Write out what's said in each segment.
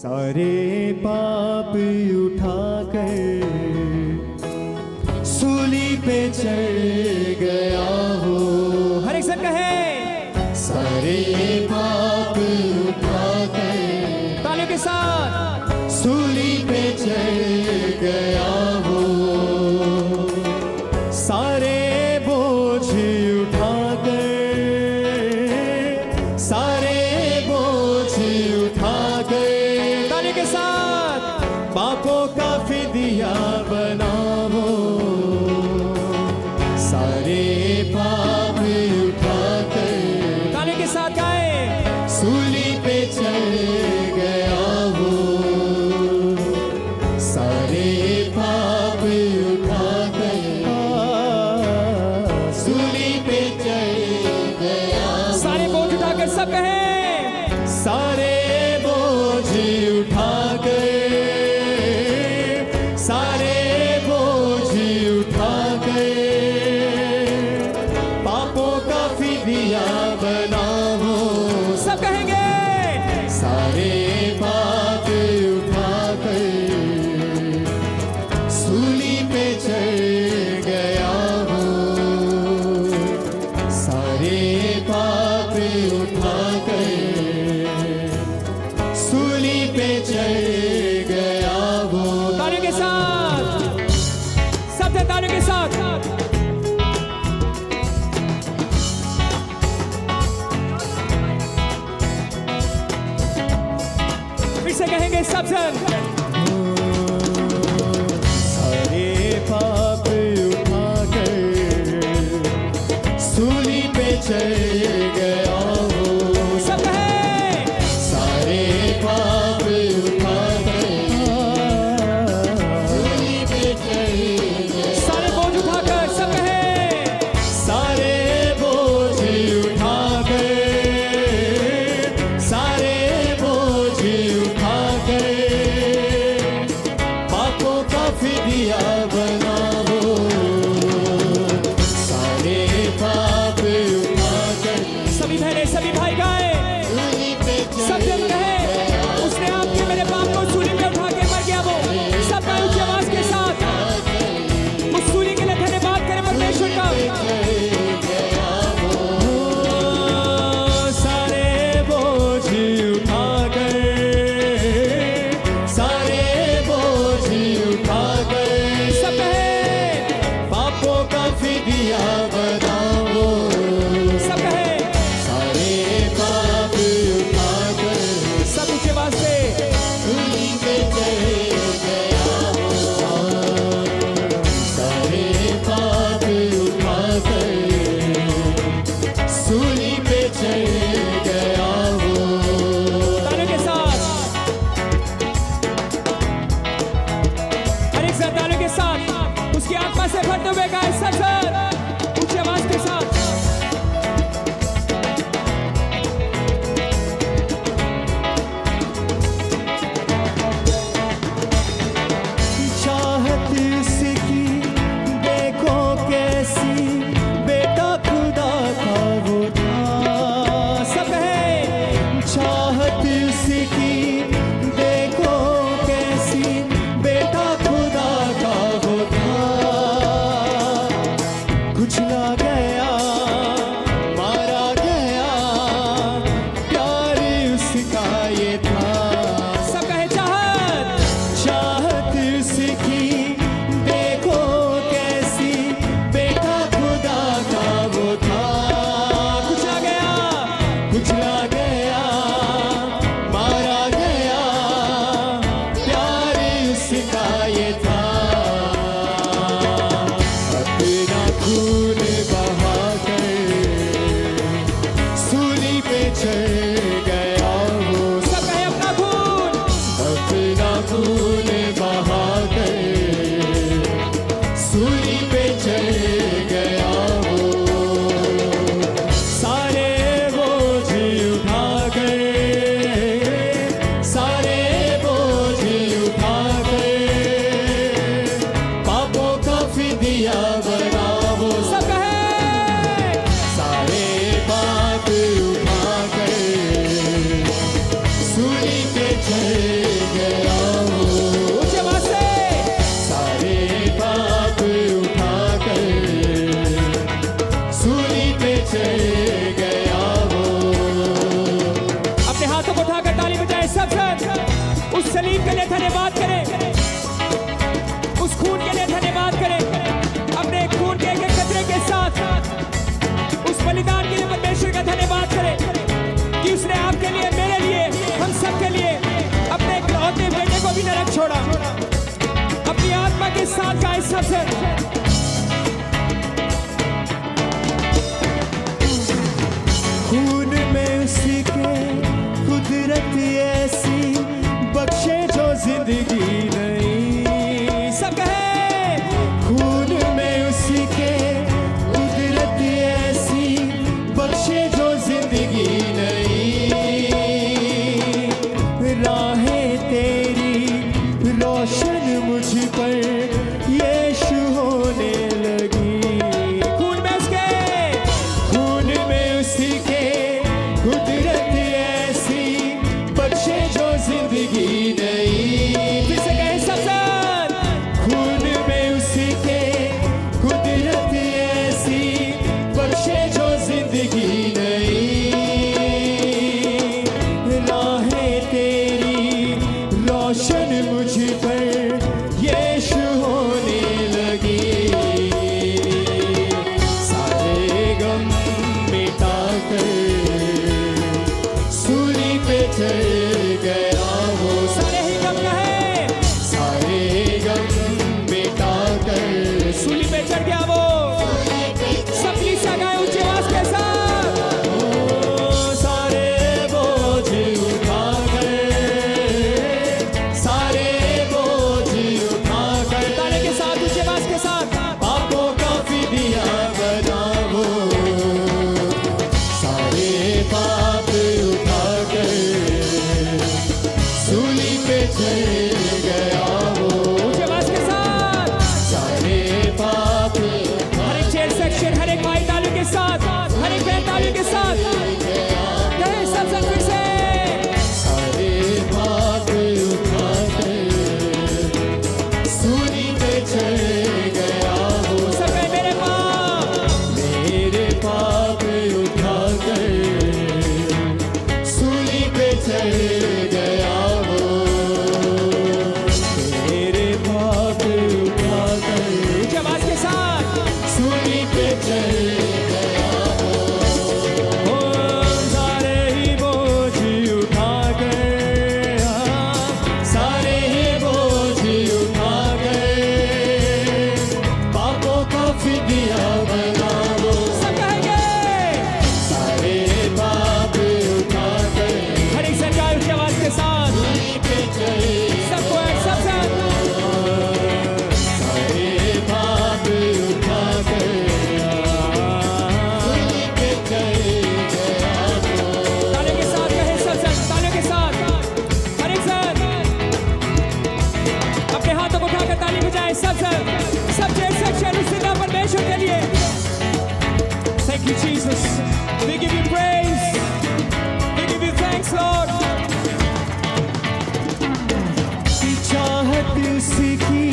सारे पाप उठाकर सूली पे चढ़ गया हो। हर एक संग कहे, सारे पाप उठाकर तालियों के साथ सूली पे चढ़ गया हो। सारे बोझ उठाकर, सारे बोझ उठाकर तालियों के साथ पापों का फिदिया बनाओ। सारे पाप उठाकर तालियों के साथ गाए, सूली पे चढ़ गया हो। सारे पाप उठाकर सूली पे चढ़ गया हो। सारे बोझ उठाकर सब कहे, सारे बोझ उठाकर, सारे बोझ उठाकर पापों का फिदिया बनाओ। सब कहेंगे सारे पाप उठाकर सूली पे चढ़ गया हो। सारे पाप उठाकर सूली पे चढ़ गया हो। तालियों के साथ, सब थे तालियों के साथ। फिर से कहेंगे सब जन, सारे पाप उठाकर सूली पे चढ़ गया हो। सब कहे, सारे पाप उठाकर सूली पे चढ़ गया। सारे बोझ उठाकर सब कहे, सारे बोझ उठाकर, सारे बोझ उठाकर पापों का फिदिया बनाओ। सारे पाप उठाकर सभी बहने सभी भाई गाए, सूली पे सब जन कहे, उसने आपके मेरे पाप को सूली पे उठा के मर गया। वो सब गाए ऊंची आवाज के साथ, उस सूली के लिए धन्यवाद करें परमेश्वर का। सारे बोझ उठाकर, सारे बोझ उठाकर सब कहे, पापों का फिदिया बनाओ। सब कहे, सारे पाप उठाकर सब ऊंची आवाज से सूली पे चढ़ गया हो। सारे पाप उठाकर सूली पे चढ़ गया हो। तालियों के साथ, हर एक साथ तालियों के साथ उसकी आत्मा से भरते हुए गाए सब सर ऊंची आवाज के साथ। चाहत उसकी देखो कैसी, बेटा खुदा का वो था। सब कहे, चाहत उसकी देखो कैसी, बेटा खुदा का वो था। कुचला गया, मारा गया, प्यार उसका ये था। सब कहे चाहत, चाहत उसकी देखो कैसी, बेटा खुदा का वो था। कुचला गया, कुचला गया, मारा गया, प्यार उसका ये था। अपना खून बहाकर सूली पे चढ़ गया हो। सब कहे अपना खून, अपना खून बहाकर सूली पे चढ़ गया हो। सारे बोझ उठाकर, सारे बोझ उठाकर पापों का फिदिया बनाओ। सब कहे, सारे पाप उठाकर सूली पे चढ़ सलीब के लिए धन्यवाद करें, उस खून के लिए धन्यवाद करें। अपने खून के एक कतरे के साथ उस बलिदान के लिए परमेश्वर का धन्यवाद करें कि उसने आपके लिए, मेरे लिए, हम सब के लिए अपने इकलौते बेटे को भी नरक छोड़ा। अपनी आत्मा के साथ का इस सबसे खून में उसी के कुदरत ऐसी बख्शे जो जिंदगी नहीं। सब कहे खून में उसी के कुदरत ऐसी बख्शे जो जिंदगी नहीं। राहें तेरी रोशन मुझ पर यीशु होने लगी। खून में उसके, खून में उसी के कुदरत ऐसी बख्शे जो जिंदगी नहीं। फिर से कहे सब साथ, खून में उसी के कुदरत ऐसी बख्शे जो जिंदगी नहीं। राहें तेरी रोशन मुझ पर यीशु होने लगी। सारे गम मिटा कर सूली पे चढ़ गया वो। सारे ही गम कहे सारे गम मिटा कर सूली पे चढ़ गया वो। सब लीसा गाए ऊंची आवाज के साथ, सारे बोझ उठा कर, सारे बोझ उठा कर ताले के साथ, ऊंची आवाज के साथ। पापों का फिदिया बना वो। सारे पाप उठा कर सूली पे चढ़ गया वो। ऊंची आवाज के साथ। सारे पाप हर एक चेयर सेक्शन, हर एक भाई तालियों के साथ, हर एक बहन तालियों के साथ कहे सब संग फिर से। सारे पाप उठा कर सूली पे चढ़ गया वो। सब कहे मेरे पाप, मेरे पाप उठा कर सूली पे चढ़ गया वो। मेरे पाप उठा कर ऊंची आवाज के साथ। सूली पे चढ़ गया वो। ओ सारे ही बोझ उठा कर, सारे ही बोझ उठा कर पापों का फिदिया बना वो। सब कहेंगे सारे पाप उठा कर हर एक सरकार ऊंची आवाज के साथ। सूली पे चढ़। सबको एक सब साथ। सारे पाप उठा कर सूली पे चढ़ गया वो। तालियों के साथ कहे सब संग, तालियों के साथ हर एक संग अपने हाथों को उठाकर ताली बजाएं सब संग। सब चेयर सेक्शन इस दिन परमेश्वर के लिए। Thank you Jesus, we give you praise, we give you thanks Lord। चाहत उसी की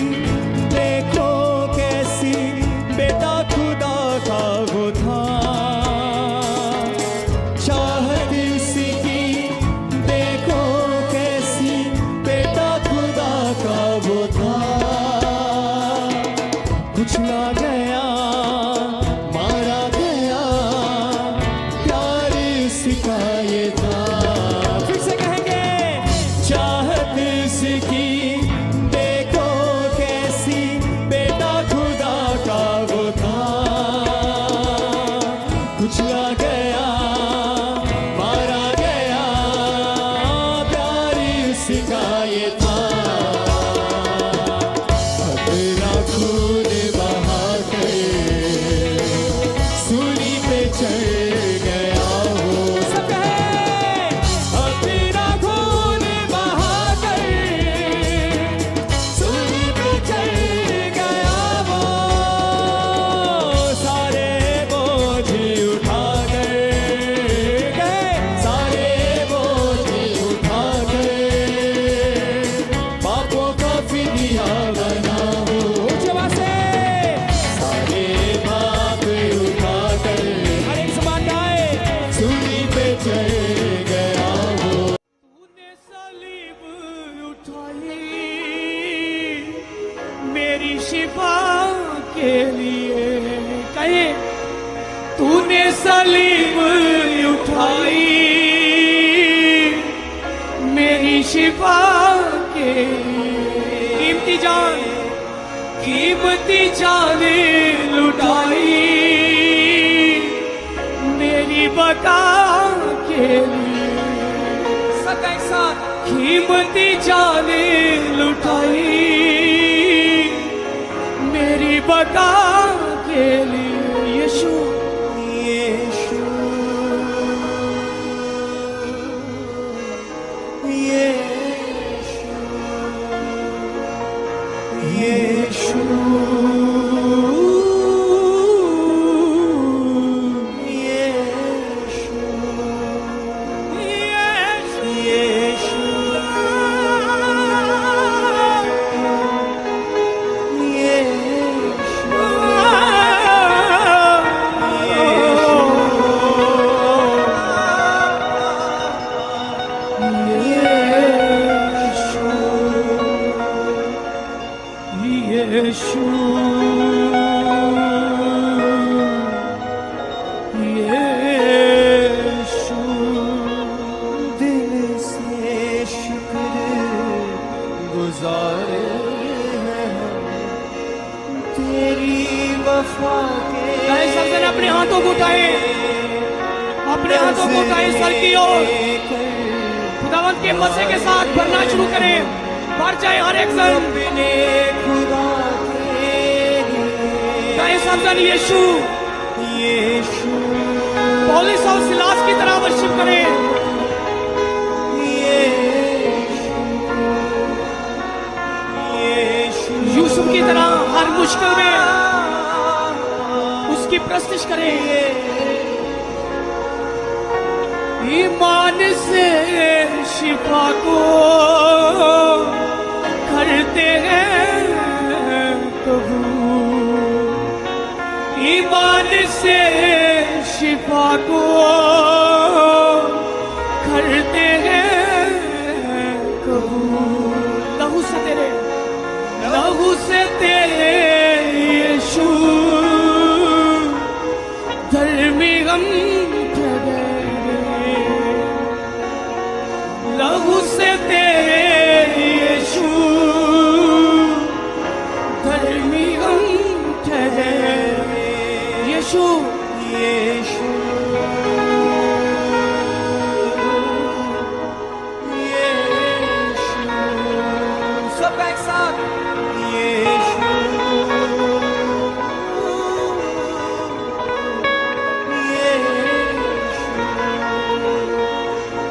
देखो कैसी बेटा खुदा का वो था। चाहत उसी की देखो कैसी बेटा खुदा का वो था। कुचला गया, मारा गया, प्यार उसी का ये था। फिर से कहेंगे चाहत उसकी देखो कैसी बेटा खुदा का वो था। कुचला गया, मारा गया, प्यार उसका ये था। अपना खून बहा कर सूली पे चढ़ गया वो। सब कहे अपना खून बहा कर सूली पे चढ़ गया वो। सारे बोझ उठा कर गए, सारे बोझ उठा कर मेरी शिफा के लिए कहे तूने सलीब उठाई मेरी शिफा के कीमती जान लुटाई मेरी बका के लिए सबका एक साथ कीमती जान लुटाई मेरी बका के लिए यीशु यीशु यीशु यीशु दिल से शुक्रगुज़ार हैं तेरी वफा के सबसे अपने हाथों को उठाए सर की ओर खुदावंत के मसे के साथ भरना शुरू करें भर जाए हर एक जन अपने खुदा सबजन यीशु यीशु पौलुस और सिलास की तरह वर्शिप करें यूसुफ की तरह हर मुश्किल में उसकी प्रस्तुति करें ईमान से शिफा को करते हैं कबूल ईमान से शिफा को करते हैं कबूल लहू से तेरे यीशु धर्मी गम लहू से तेरे यीशु धर्मी गम ठहरे यीशु यीशु सब एक साथ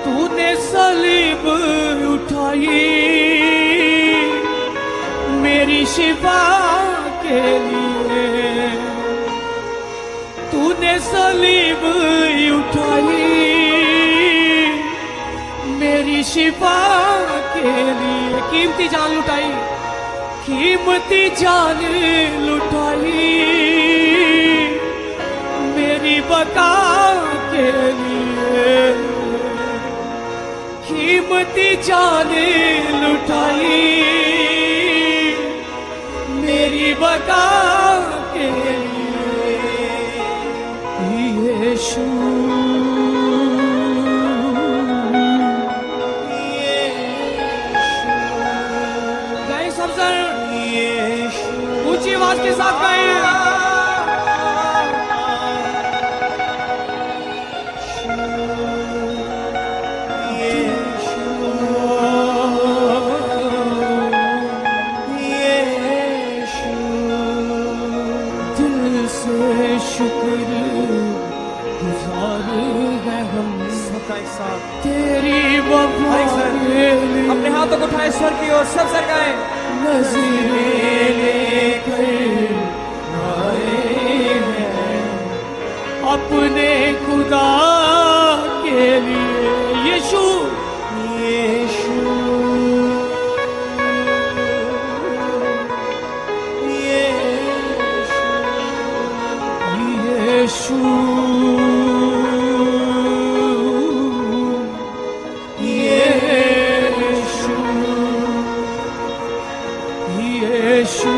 तूने सलीब उठाई मेरी शिफा के लिए तूने सलीब उठाई मेरी शिफा के लिए कीमती जान लुटाई मेरी बका के लिए कीमती जान लुटाई मेरी बका के लिए यीशु गाएं सब जन ऊंची आवाज के साथ गाएं शुक्र गुजार है हम सबका एक साथ तेरी वफा अपने हाथों को उठाए स्वर की ओर सब सर गाए नज़ीरें लेकर आए हैं अपने खुदा के लिए यीशु यीशु यीशु यीशु यीशु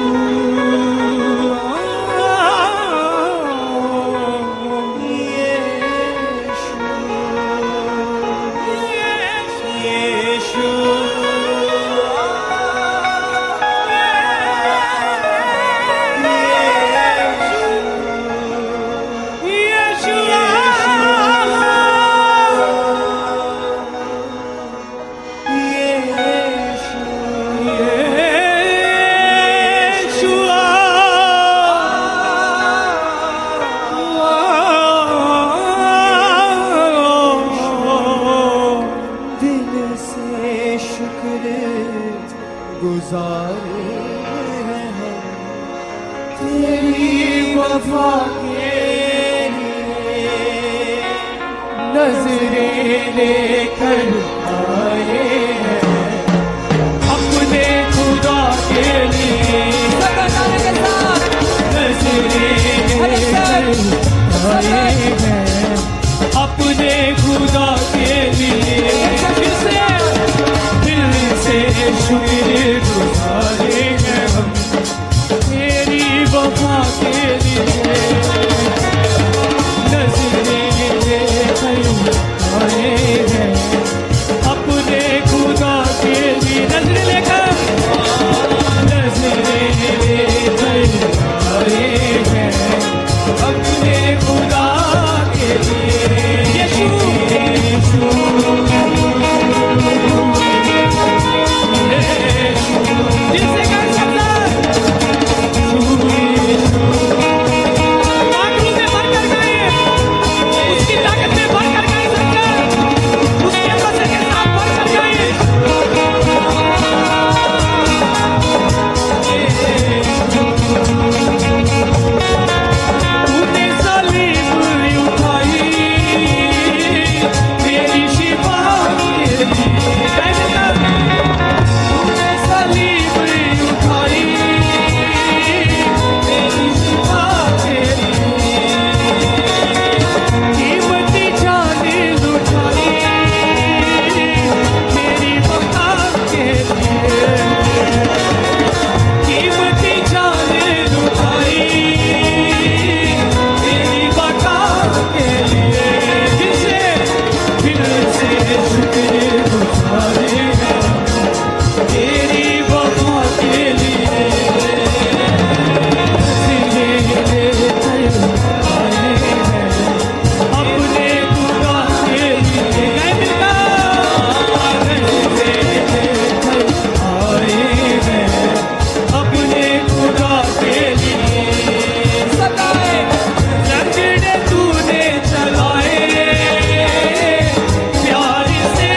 गुजारे हैं हम तेरी वफा के लिए नजरें लेकर आए हैं अपने खुदा के लिए आए हैं अपने खुदा के लिए दिल से शुक्र गुजारे हैं हम तेरी वफा के लिए नजरें लेकर आए हैं अपने खुदा के लिए नजरें लेकर आए हैं अपने खुदा के लिए यीशु जिसे कर सकता आंखों में भरकर गाए उसकी ताकत में भरकर गाए सकता उसके वचन के साथ भरकर गाए तूने सलीब उठाई तेरी शिफा के लिए तूने सलीब उठाई तेरी शिफा के लिए कीमती जान लुटाई मेरी वफा के लिए कीमती जान लुटाई मेरी वफा के लिए जिसे दिल से शुक्र गुजारे हैं तेरी वफा के लिए आए हैं अपने खुदा के लिए आए हैं अपने खुदा के लिए लंगड़े तूने चलाए प्यार से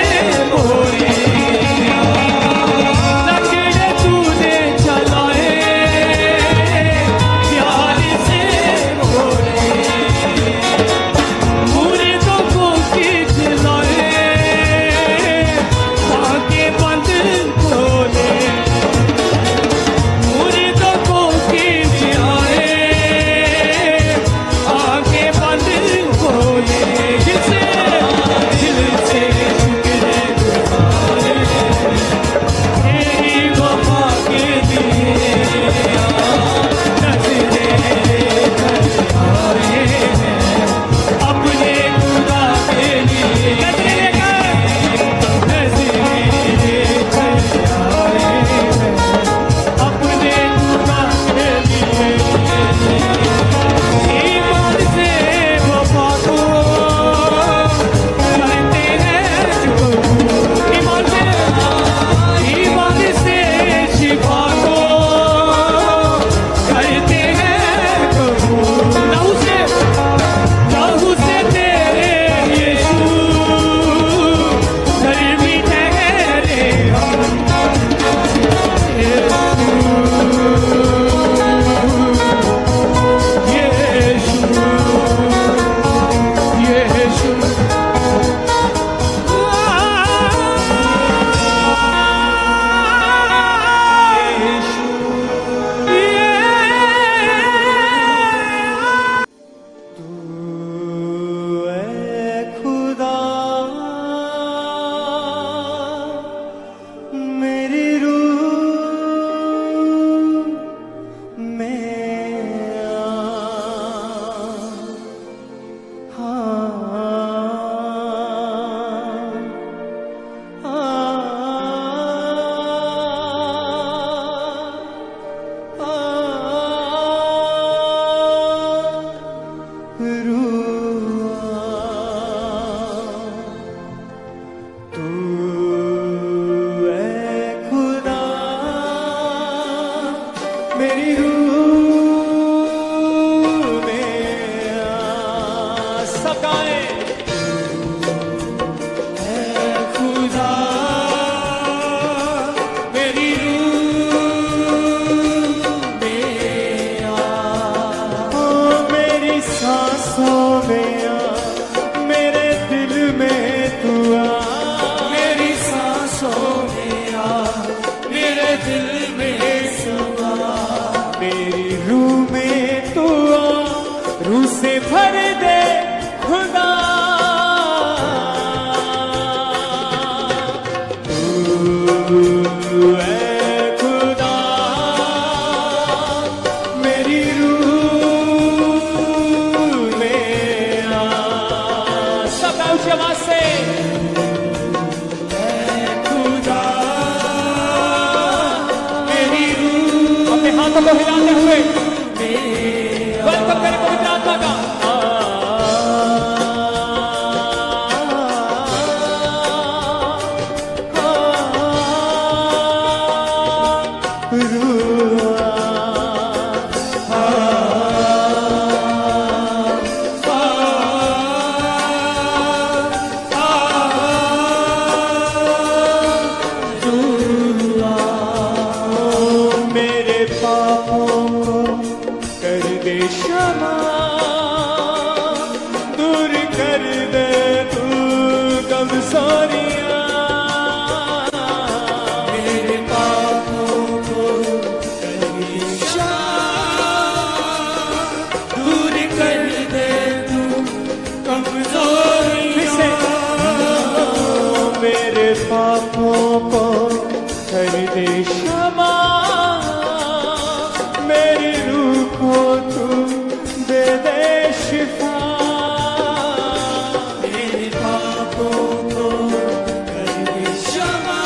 मोरे लंगड़े तूने चलाए प्यार से मोरे मुर्दों को खींच लाए आंखें बंद खोले मुर्दों को खींच आए आंखें बंद खोले जिसे दिल से शुक्र गुजारे तेरी वफा के लिए नजरें लेकर आए हैं अपने खुदा के लिए नजरें लेकर आए हैं अपने खुदा के लिए ईमान से वफा को करते हैं जो ईमान से शिफा को करते हैं कबूल लहू से तेरे यीशु घर भी ठहरे हम यीशु तू है खुदा मेरी रूह में तू है खुदा मेरी रूह में सकाए है खुदा मेरी रूह दिल में समा। मेरी रूह में तू आ, रूह से भर दे खुदा। तू है खुदा, मेरी रूह में आ। सब ऊंची आवाज से हाथों को हिलाते हुए वेलकम करें पवित्र आत्मा का। दूर कर दे तू कमजोरियां, मेरे पापों को कर दे क्षमा। दूर कर दे तू कमजोरियां, मेरे पापों को कर दे क्षमा। मेरी रूह को तू दे दे शिफा। मेरे पापों को कर दे क्षमा।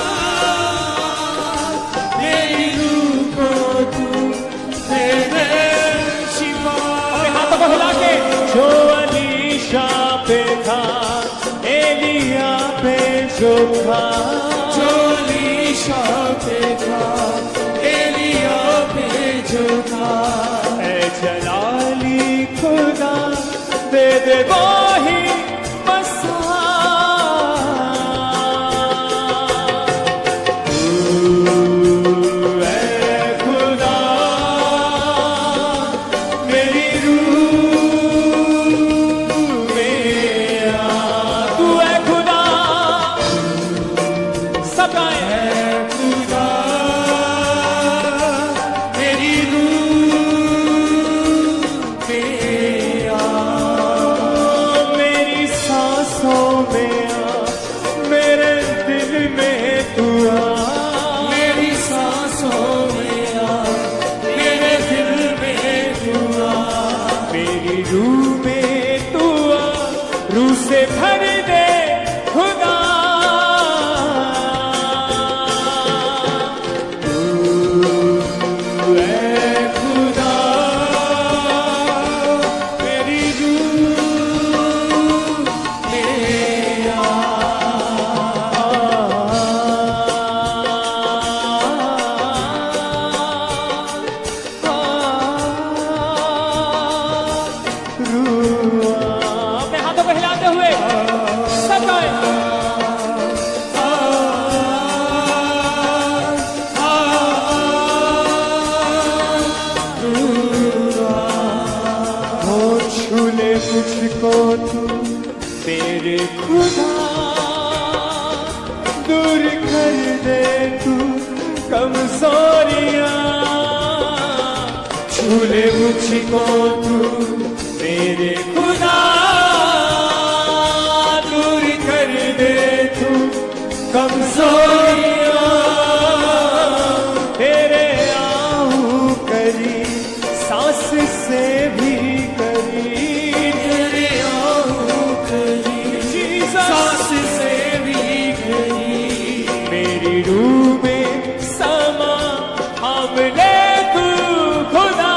मेरी रूह को तू दे दे शिफा। हाथों को हिला के जो अलीशा पे था, एलिया पे जो था, जो अलीशा पे था, एलिया पे जो था। ऐ जलाली खुदा दे दे वही मसा। तू है खुदा, मेरी रूह में आ। तू है खुदा, सब गाएं। खुदा मेरी रूह में आ। मेरी सांसों में आ, मेरे दिल में तू आ। मेरी सांसों में आ, मेरे दिल में तू आ। मेरी रूह में तू आ, रूह से भर दे खुदा। तू है खुदा, मेरी रूह में आ। अपने हाथों को हिलाते हुए सब गाएं। हो छूले मुझको तू तेरे खुदा, दूर कर दे तू कमजोरियां। छूले मुझको तू तेरे खुदा, दूर कर दे तू कमजोरियां। तेरे आऊं करी सांस से भी करी, तेरे आऊं करी सांस से भी करी। मेरी रूह में समा हमने तू खुदा।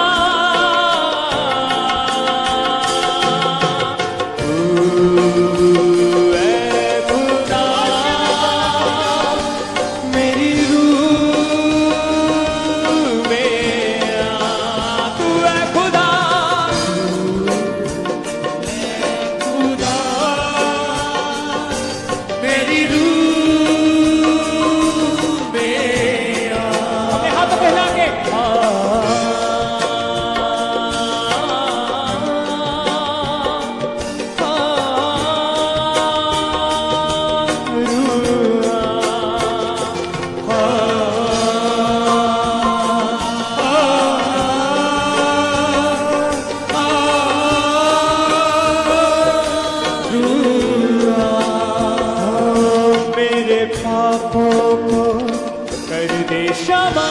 दे क्षमा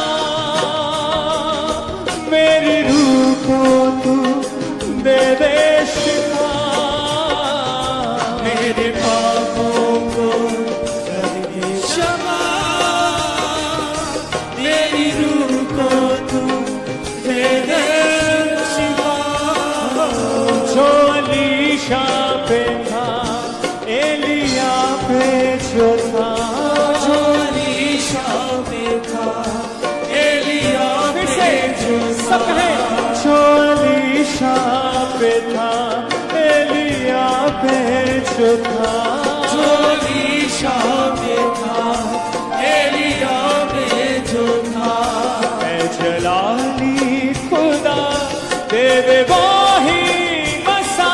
मेरी रूह को तू दे दे शिफा मेरे पापों को कर दे क्षमा मेरी रूह को तू दे दे शिफा जो अलीशा पे था एलिया पे जो था जो अलीशा पे था एलिया पे जो सब कहे जो अलीशा पे था एलिया पे जो था जो अलीशा पे था एलिया पे जो था मैं जलाली खुदा दे दे वही मसा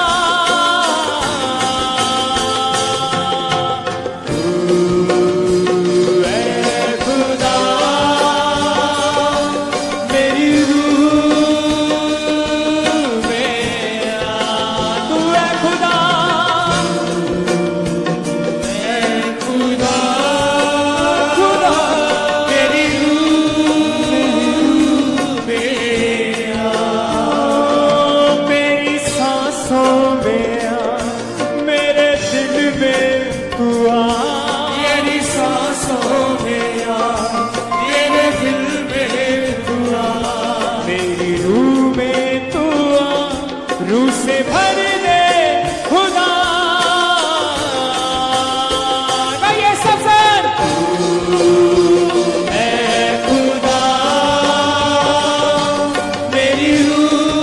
रूह से भर दे खुदा गाइए सब सर ऐ खुदा मेरी रूह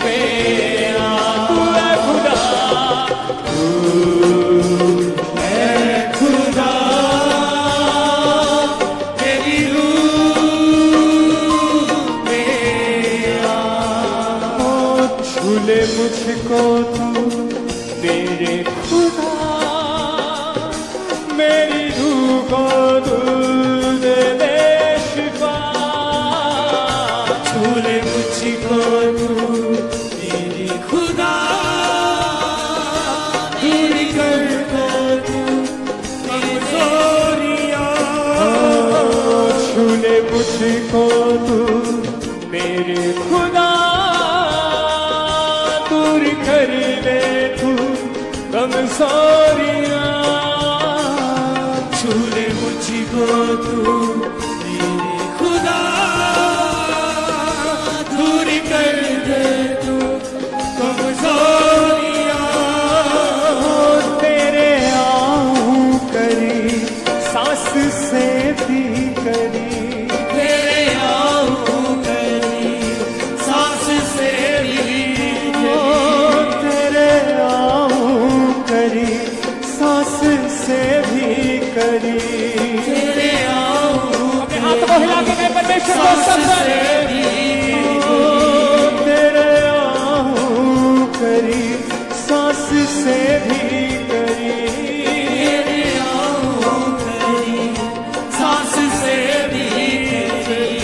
में आ तू ऐ खुदा ऐ खुदा मेरी भूले मुझको तू मेरे खुदा मेरी रूह को तू दे दे शिफा भूले मुझको तू मेरे खुदा दूर कर दे तू कमजोरियां भूले मुझको तू मेरे खुदा कर ले तू कमजोरियां छूले मुझको तू मेरे खुदा दूर कर दे तू कमजोरियां तेरे आऊं करी सांस से भी करी तेरे आऊं करी सांस से भी करी सांस से भी करी तेरे आऊं अपने हाथ को हिला के कहे परमेश्वर को सबसे तेरे आऊं करी सांस से भी करी तेरे आऊं करी सांस से भी करी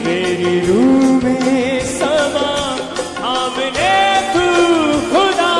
मेरी रूह में समा हमने तू खुदा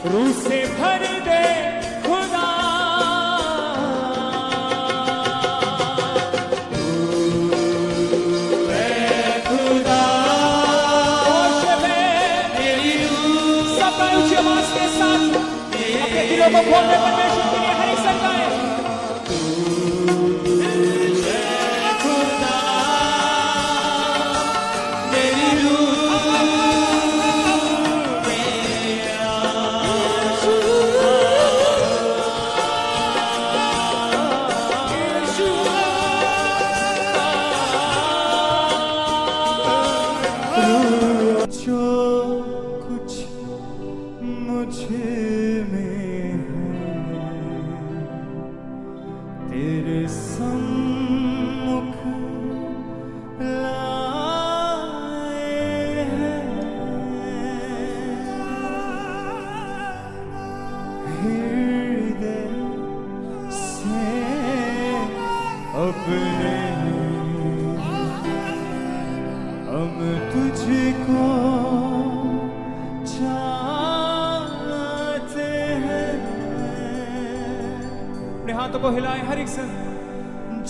रूह से भर दे खुदा खुदा मेरी रूह सब ऊंची आवाज के साथ अपने दिलों को खोलने परमेश्वर के लिए हर एक संग गाए जो कुछ मुझ में है तेरे सम्मुख लाए हैं। हृदय से अपने हम तुझको चाहते हैं। अपने हाथों को हिलाएं हर एक संग।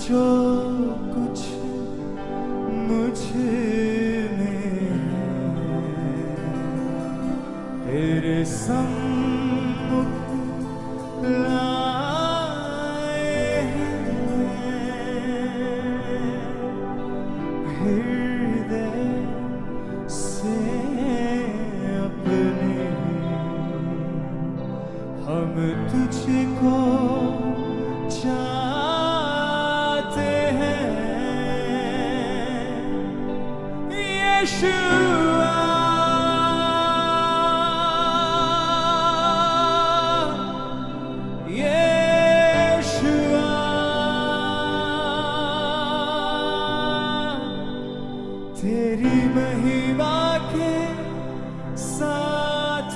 जो कुछ मुझ में है तेरे सम्मुख लाए हैं। हृदय से अपने हम तुझको चाहते हैं। यीशुआ तेरी महिमा के साथ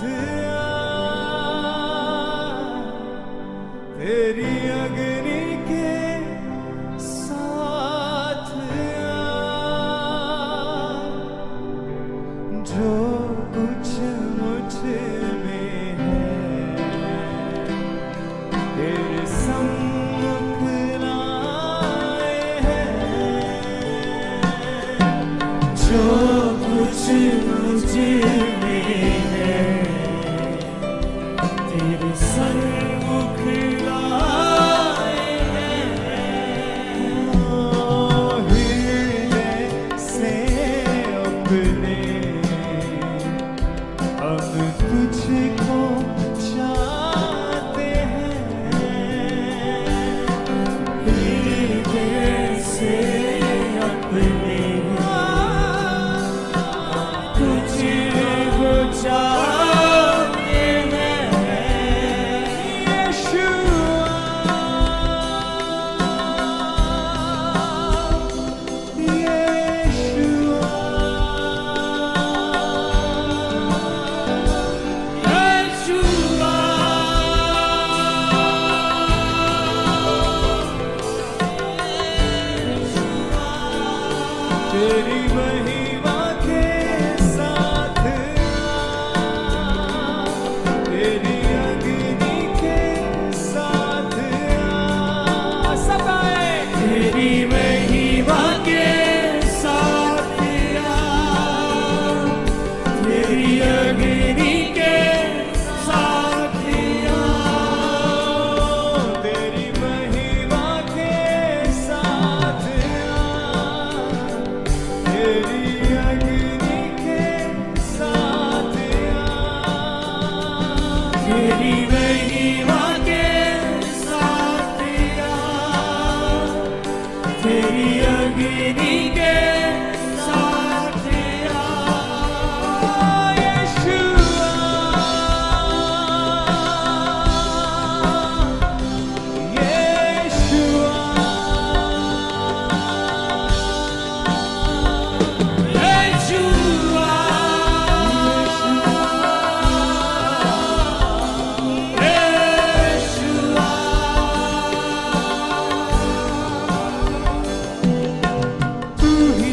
तेरी अग्नि के साथ जो कुछ मुझ में है तेरे सम्मुख लाए हैं। जो कुछ मुझ में है तेरे सम्मुख लाए हैं। हृदय से अपने हम तुझको चाहते हैं। हृदय से अपने तुझको चाहते हैं। यीशुआ यीशुआ यीशुआ तेरी महिमा के साथ तेरी अग्नि के साथ सब आए। तेरी महिमा के साथ तेरी अग्नि के साथ तेरी महिमा के साथ तेरी अग्नि के साथ तेरी महिमा के साथ तेरी अग्नि के साथ तू ही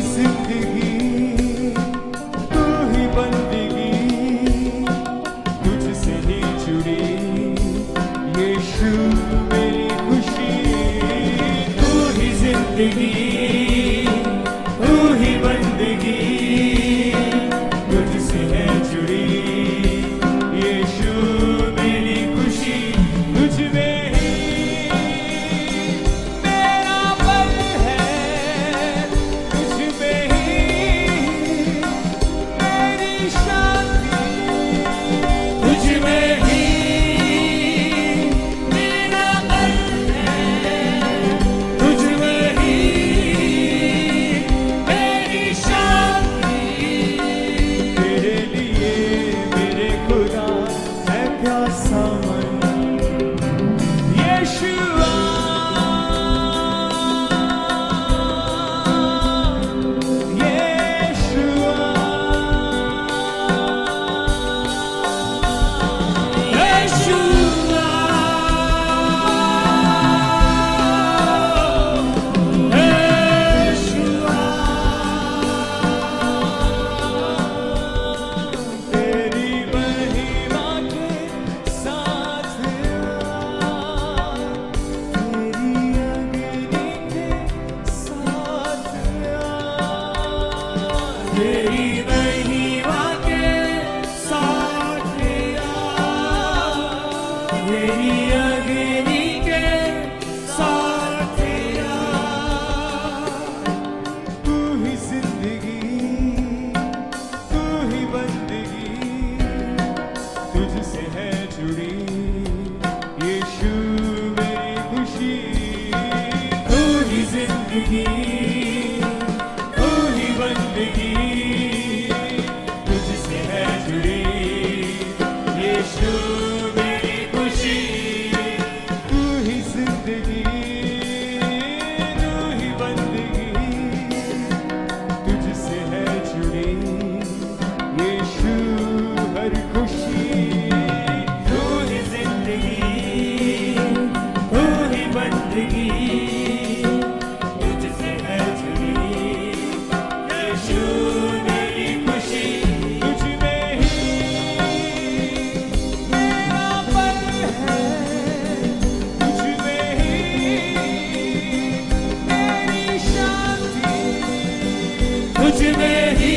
तुझ में ही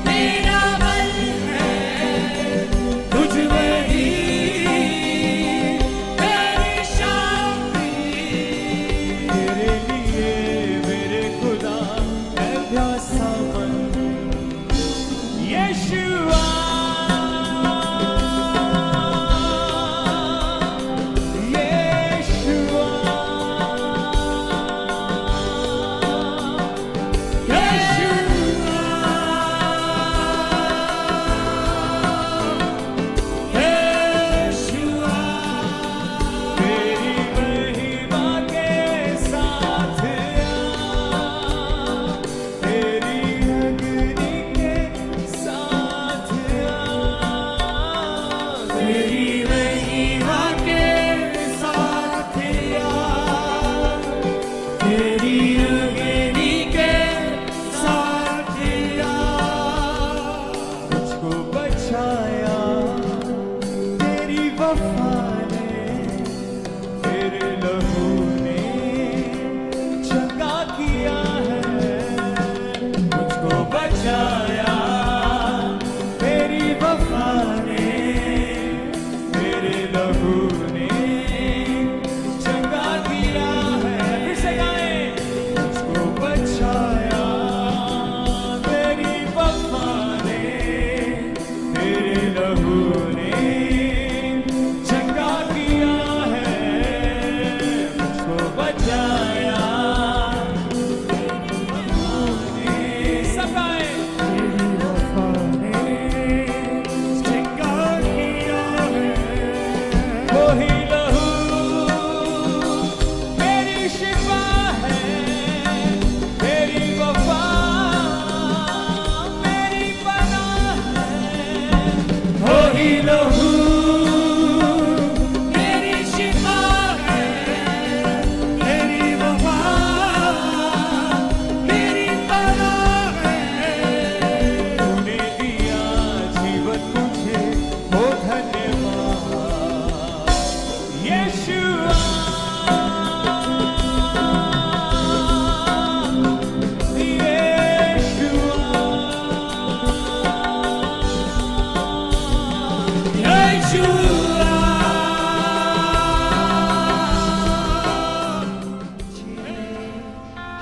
मेरा बल है, तुझ में ही मेरी शांति। तेरे लिए मेरे खुदा मैं प्यासा मन। यीशुआ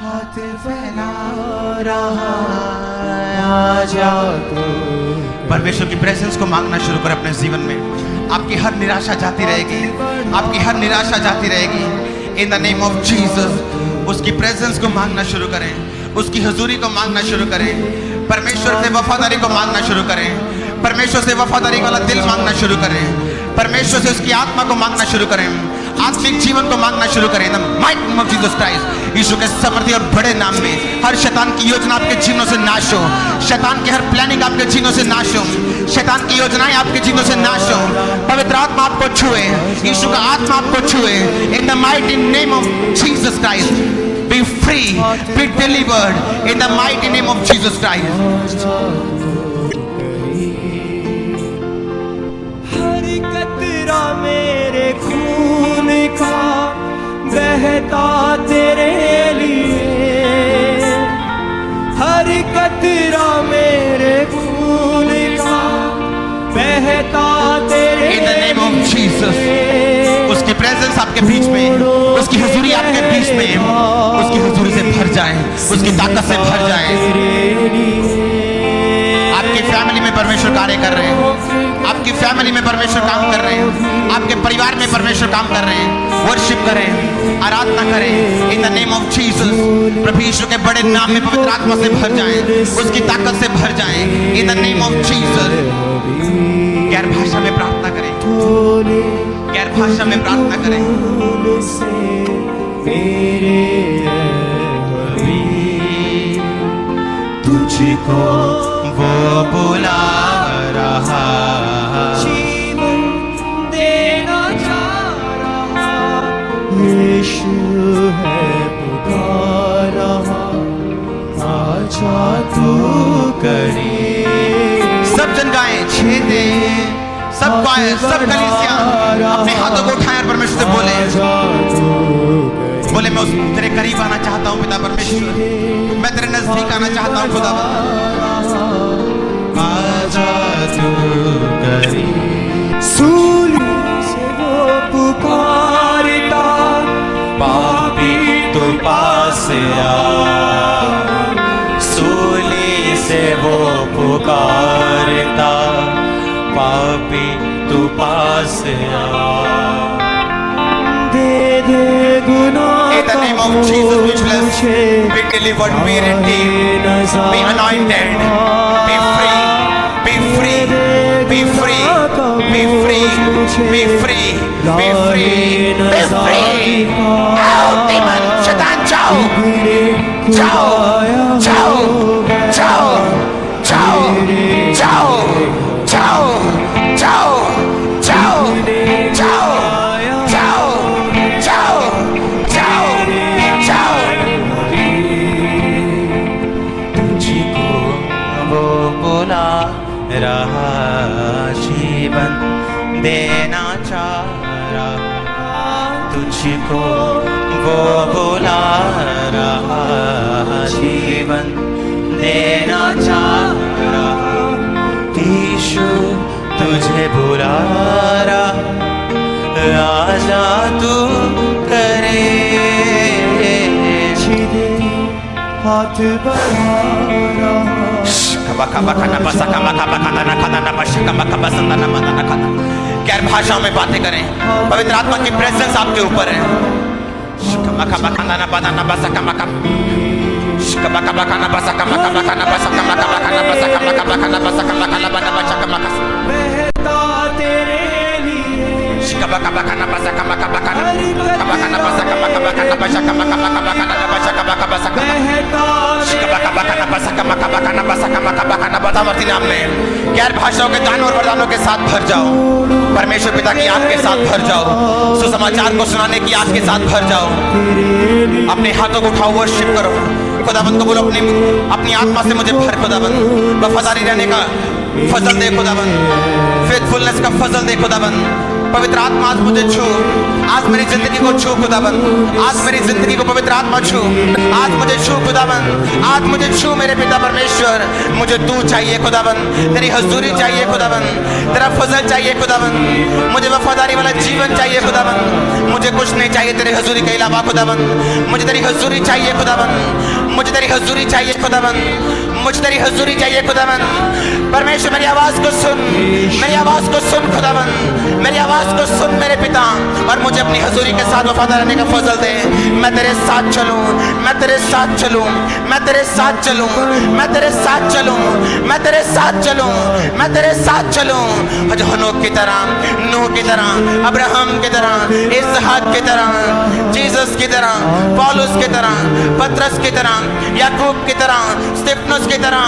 हाथ फैला रहा आ जा तू। परमेश्वर की प्रेजेंस को मांगना शुरू करें अपने जीवन में। आपकी हर निराशा जाती रहेगी, आपकी हर निराशा जाती रहेगी। इन द नेम ऑफ जीसस उसकी प्रेजेंस को मांगना शुरू करें, उसकी हुजूरी को मांगना शुरू करें, परमेश्वर से वफादारी को मांगना शुरू करें, परमेश्वर से वफादारी वाला दिल मांगना शुरू करें, परमेश्वर से उसकी आत्मा को मांगना शुरू करें, आत्मिक जीवन को मांगना शुरू करें। In the mighty name of Jesus Christ, Yeshu के समर्थी और बड़े नाम में हर शैतान की योजना आपके जीवनों से नाश हो, शैतान की हर प्लानिंग आपके जीवनों से नाश हो, शैतान की योजनाएं आपके जीवनों से नाश हो। पवित्र आत्मा आपको छुए, यीशु का आत्मा आपको छुए। इन the mighty name of Jesus Christ be free, be delivered in the mighty name of Jesus Christ. हर कतरा मेरे खून का बहता तेरे लिए, हर कतरा मेरे खून का बहता तेरे In the name of Jesus, उसकी प्रेजेंस आपके बीच में, उसकी हुजूरी आपके बीच में, उसकी हुजूरी से भर जाए, उसकी ताकत से भर जाए। आपकी फैमिली में परमेश्वर कार्य कर रहे हैं, आपकी फैमिली में परमेश्वर काम कर रहे हैं, आपके परिवार में परमेश्वर काम कर रहे हैं। वर्शिप करें, आराधना करें। In the name of Jesus, प्रभु यीशु के बड़े नाम में पवित्र आत्मा से भर जाएं, उसकी ताकत से भर जाएं। इन द नेम ऑफ जीसस। गैर भाषा में प्रार्थना करें, गैर भाषा में प्रार्थना करें। तुझको वो बुला रहा, जीवन देना चाह रहा, यीशु है पुकार रहा, आजा तू करे। सब जन गाएं, छेदे सब गाएं, सब कलीसिया अपने हाथों को उठाएं और परमेश्वर से बोले, बोले मैं तेरे करीब आना चाहता हूँ पिता परमेश्वर, मैं तेरे नजदीक आना चाहता हूँ खुदावन। आजा तू करीब, सूली से वो पुकारता, पापी तू पास आ। सूली से वो पुकारता, पापी तू पास आ। दे दे गुनाह In the name of Jesus, which bless, be delivered, be redeemed, be anointed, be free, be free, be free, be free, be free, be free, be free. Out, demon, Satan, ciao, ciao, ciao, ciao, ciao, ciao, ciao, ciao, ciao, ciao. रहा जीवन देना चाह रहा, तुझको वो बुला रहा, जीवन देना चाह रहा। यीशु तुझे बुला रहा, आजा तू करे, हाथ बढ़ा रहा। गैर भाषाओं में बातें करें, पवित्र आत्मा की प्रेजेंस आपके ऊपर है। गैर भाषाओं के दानों और वरदानों के साथ भर जाओ, परमेश्वर पिता की आग के साथ भर जाओ, सुसमाचार को सुनाने की आग के साथ भर जाओ। अपने हाथों को उठाओ, वर्शिप करो खुदाबंद को, बोलो अपनी आत्मा से मुझे भर खुदाबंद, वफादारी रहने का फजल दे खुदाबंद, फेथफुलनेस का फजल दे खुदाबंद। पवित्र आत्मा आज मुझे छू, आज मेरी जिंदगी को छू खुदाबंद, आज मेरी जिंदगी को पवित्र आत्मा छू, आज मुझे छू खुदाबंद, आज मुझे छू मेरे पिता परमेश्वर। मुझे तू चाहिए खुदाबंद, तेरी हजूरी चाहिए खुदाबंद, तेरा फजल चाहिए खुदाबंद, मुझे वफादारी वाला जीवन चाहिए खुदाबंद। मुझे कुछ नहीं चाहिए तेरे हजूरी के अलावा खुदाबंद, मुझे तेरी हजूरी चाहिए खुदाबंद, मुझे तेरी हजूरी चाहिए खुदाबंद, मुझे तेरी हजूरी चाहिए खुदाबंद। परमेश्वर मेरी आवाज को सुन, मेरी आवाज को सुन खुदाबंद, मेरी आवाज को सुन मेरे पिता, और मुझे अपनी हजूरी के साथ वफादार रहने का फजल दे। मैं तेरे साथ चलूं, मैं तेरे साथ चलूं, मैं तेरे साथ चलूं, मैं तेरे साथ चलूं, मैं तेरे साथ चलूं, मैं तेरे साथ चलूं। हनोक की तरह, नूह की तरह, अब्राहम की तरह, इसहाक की तरह, जीसस की तरह, पौलुस की तरह, पतरस की तरह, याकूब की तरह, स्तिफनुस की तरह।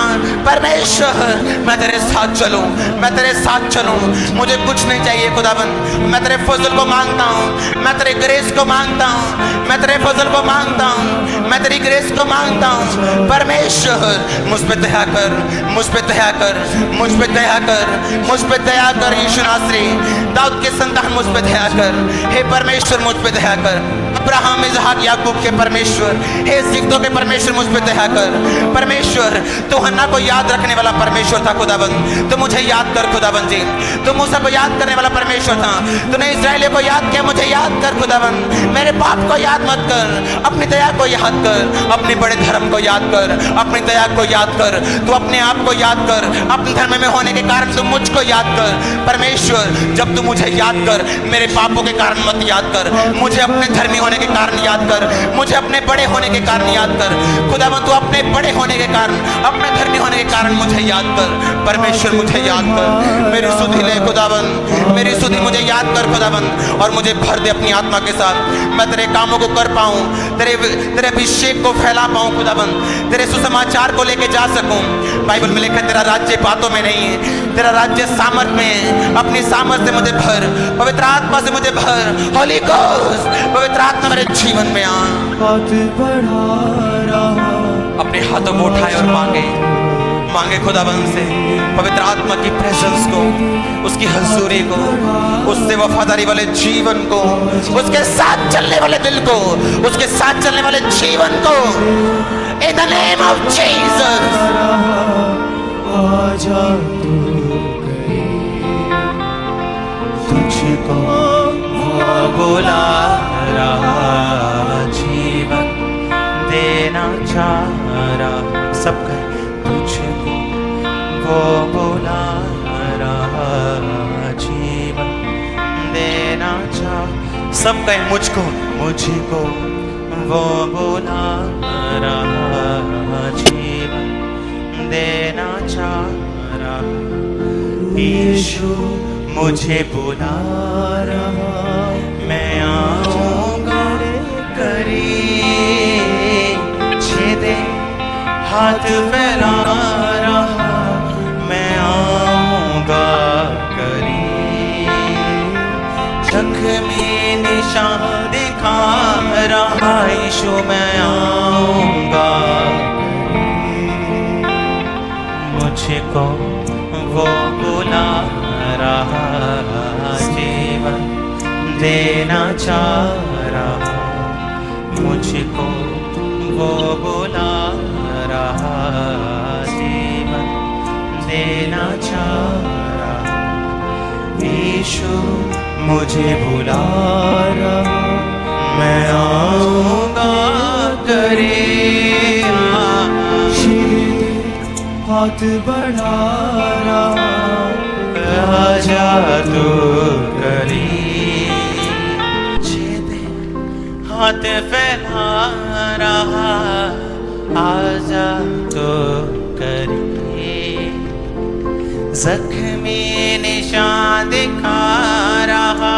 परमेश्वर मैं तेरे साथ चलूं, मैं तेरे साथ चलूं। मुझे कुछ नहीं चाहिए खुदाबंद, मैं तेरे फजल को मांगता हूँ, मैं तेरे ग्रेस को मांगता हूँ, मैं तेरे फजल को मांगता हूँ, मैं तेरी ग्रेस को मांगता हूँ। परमेश्वर मुझ पे दया कर, मुझ पे दया कर, मुझ पे दया कर, मुझ पे दया कर। यीशु नासरी दाऊद के संतान मुझ पे दया कर, हे परमेश्वर मुझ पे दया कर। अब्राहम, इसहाक, याकूब के परमेश्वर, हे सिद्धों के परमेश्वर मुझ पे दया कर। परमेश्वर तू हन्ना को याद रखने वाला परमेश्वर था खुदाबंद, तो मुझे याद कर खुदाबंद जी। तू मूसा को याद करने वाला परमेश्वर था, तूने इस्राएलियों को याद किया, मुझे याद कर खुदाबंद। मेरे पाप को याद मत कर, अपनी दया को याद कर, अपने बड़े धर्म को याद कर, अपनी दया को याद कर। तू अपने आप को याद कर, अपने धर्म में होने के कारण तू मुझको याद कर। परमेश्वर जब तू मुझे याद कर, मेरे पापों के कारण मत याद कर, मुझे अपने धर्मी होने के कारण याद कर, मुझे अपने बड़े होने के कारण याद कर खुदाबंद। तू अपने बड़े होने के कारण, अपने धर्मी होने के कारण मुझे याद कर। परमेश्वर मुझे याद कर, मेरी सुधि ले खुदाबंद, मेरी सुधि मुझे याद कर खुदाबंद, और मुझे भर दे अपनी आत्मा के साथ। मैं तेरे कामों को कर पाऊं, तेरे अभिषेक को फैला पाऊं खुदाबंद, तेरे सुसमाचार को लेके जा सकूं। बाइबल में लिखा है तेरा राज्य बातों में नहीं है, तेरा राज्य सामर्थ में है। अपनी सामर्थ से मुझे भर, पवित्र आत्मा से मुझे भर। होली गोस्ट पवित्र आत्मा मेरे जीवन में आ। हाथ बढ़ा रहा, अपने हाथों को उठाए और मांगे, मांगे खुदाबंद से पवित्र आत्मा की प्रेजेंस को, उसकी हजूरी को, उससे वफादारी वाले जीवन को, उसके साथ चलने वाले दिल को, उसके साथ चलने वाले जीवन को, इन द नेम ऑफ जीसस। आजा तू तुझको वो बुला रहा, जीवन देना चाह रहा। सब कहे तुझको वो बुला रहा, जीवन देना चाह। सब कहे मुझको, मुझको वो बुला रहा, जीवन देना चाह रहा। यीशु मुझे बुला रहा, मैं आऊंगा करीब, छेदे हाथ फैला रहा, मैं आऊंगा करीब, जख्मी निशान दिखा रहा, यीशु मैं आऊंगा, मुझको वो बुला रहा, जीवन देना चाह रहा, मुझको वो बुला रहा, जीवन देना चाह रहा। यीशु मुझे बुला रहा, मैं आऊंगा करीब, हाथ बढ़ा रहा, आजा तू करीब, छेदे हाथ फैला रहा, आजा तू करीब, जख्मी निशान दिखा रहा,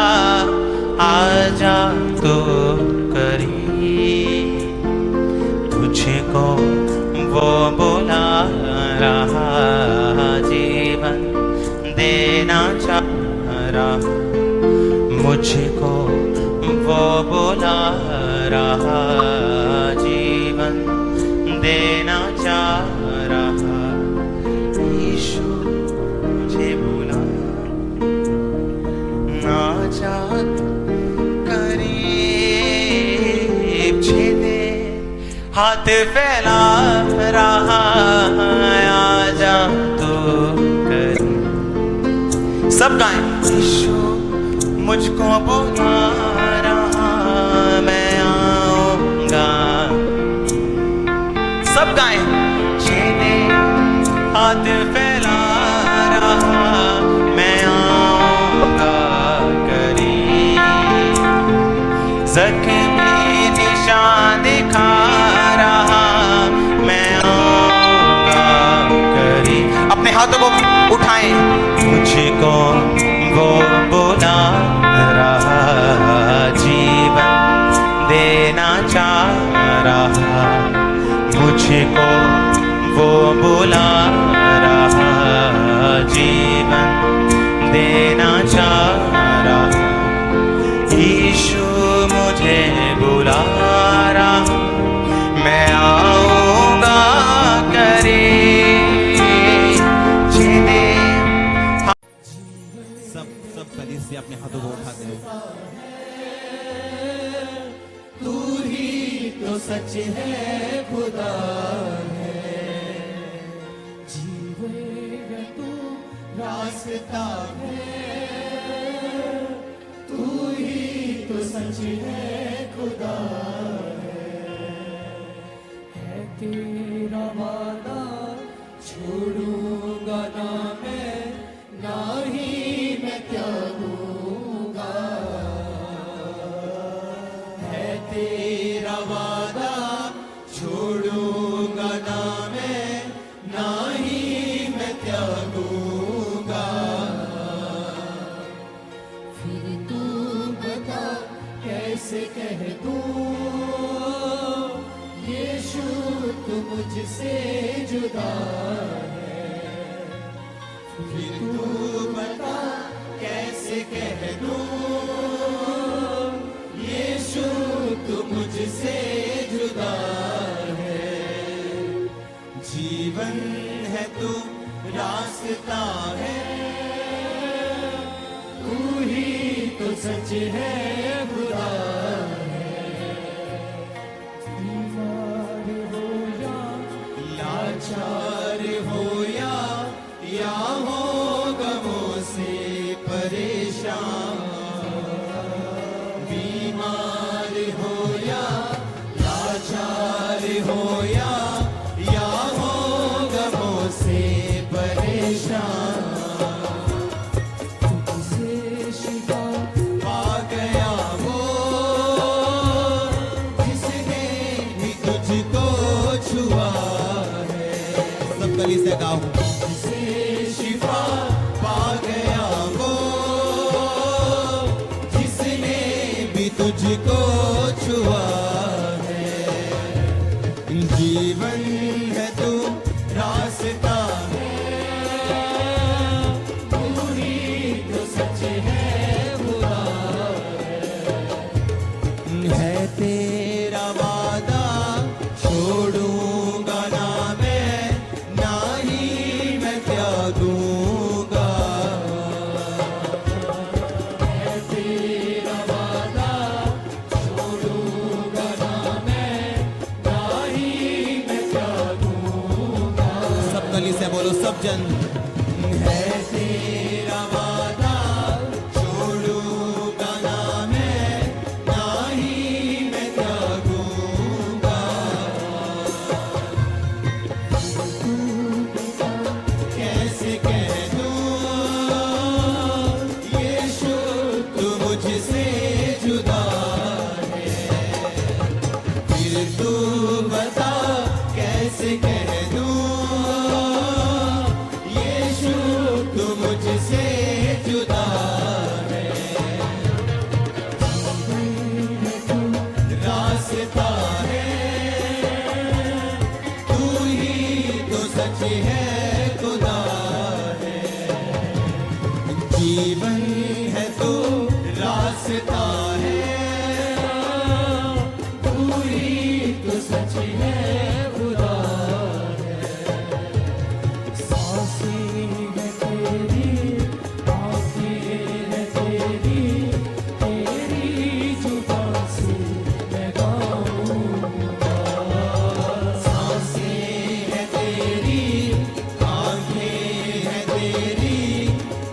आजा तू करीब, तुझको वो बुला रहा, जीवन देना चाह रहा, मुझको वो बुला रहा, जीवन देना चाह रहा। यीशु मुझे बुला ना चाह करीब, छेदे हाथ फैला रहा, आजा तू करीब। सब गाएं, यीशु मुझको बुला रहा, मैं आऊंगा। सब गाएं, छेदे हाथ फैला रहा, मैं आऊंगा करीब, जख्मी निशान दिखा रहा, मैं आऊंगा करीब। अपने हाथों को उठाएं, मुझको वो बुला रहा, जीवन देना चाह रहा, मुझको वो बुला रहा, जीवन देना चाह रहा। यीशु मुझे बुला रहा, मैं आऊंगा करीब, छेदे। सब कलीसिया से अपने हाथों को उठाते हैं। तू ही तो सच है, खुदा है, जीवन तू रास्ता है, तू ही तो सच है, खुदा है तेरा वादा छोड़ूंगा ना मैं, ना ही मैं त्यागूंगा, है तेरा वादा छोड़ूंगा ना मैं, ना ही मैं त्यागूंगा। फिर तू बता कैसे कह दूं, यीशु तू मुझसे जुदा है, फिर तू बता कैसे कह दूं, यीशु तू मुझसे जुदा है। जीवन है तू रास्ता है, तू ही तो सच है खुदा लाचार हो या हो गमों से परेशान, बीमार हो या लाचार हो या हो गमों से परेशान, तुझसे शिफा पा गया वो जिसने भी तुझको छुआ है। सब गली से गाओ, जिससे शिफा पा गया वो जिसने भी तुझको छुआ है, जीवन है तू रास्ता है, तू ही तो सच है खुदा है तेरा वादा छोड़ूंगा ना मैं, ना ही मैं त्यागूंगा, है तेरा वादा छोड़ूंगा ना मैं, ना ही मैं त्यागूंगा। सब गली से बोलो सब जन, है तेरा वादा छोड़ूंगा ना मैं, ना ही मैं त्यागूंगा, कैसे कह दूं यीशु तू मुझसे जुदा है, फिर तू बता कैसे कह दूं यीशु तू मुझसे जुदा है, रास्ता है, तू ही तो सच है खुदा है, जीवन है तू रास्ता है, तू ही तो सच है खुदा है, सांसें है तेरी आँखें है तेरी, तेरी जुबान से मैं गाऊंगा, सांसें है तेरी आँखें है तेरी,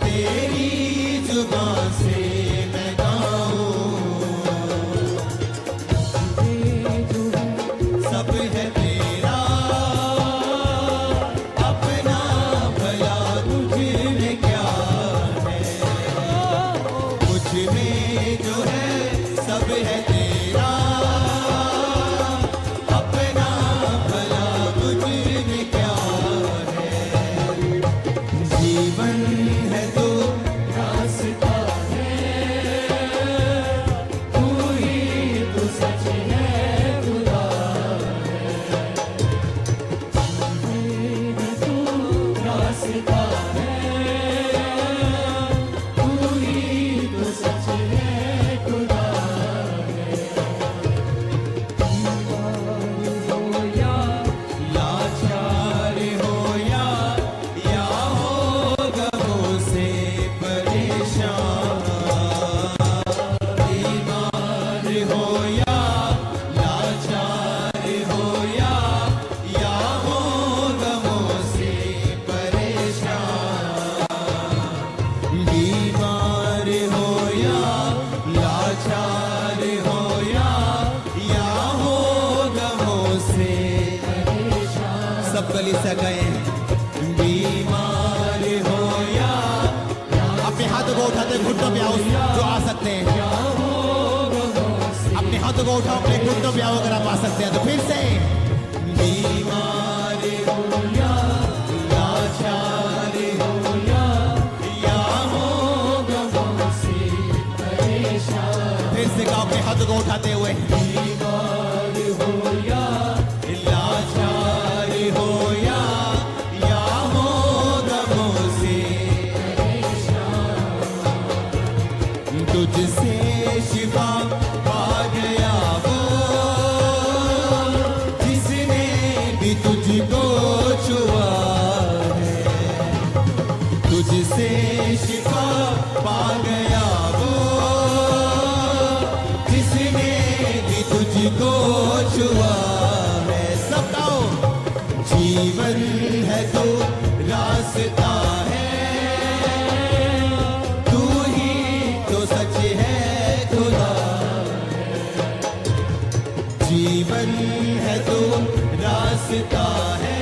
तेरी जुबान से मैं गाऊंगा, सब है तेरा अपना भला तुझ में क्या है, मुझ में जो है सब है तेरा अपना भला तुझ में क्या है, जीवन है तो रास्ता है, तू ही तो सच है खुदा है, जीवन है तू रास्ता है, तू ही तो सच है खुदा है, बीमार हो या लाचार हो या हो गमों से परेशान, बीमार हो या लाचार हो या हो गमों से परेशान, बीमार हो या लाचार हो या हो गमों से परेशान। सब गली से गए, बीमार हो या अपने हाथों को उठाते घुटनों पे आओ जो आ सकते हैं, अपने हाथों को उठाओ अपने घुटनों पे आओ अगर आप आ सकते हैं तो फिर से बीमार हो या लाचार हो या हो गमों से परेशान, फिर से गाओ अपने हाथों को उठाते हुए, बीमार हो या लाचार हो या हो गमों से परेशान, तुझसे शिफा पा गया वो जिसने भी तुझको छुआ जीवन है तो रास्ता है, तू ही तो सच है खुदा। जीवन है तो रास्ता है,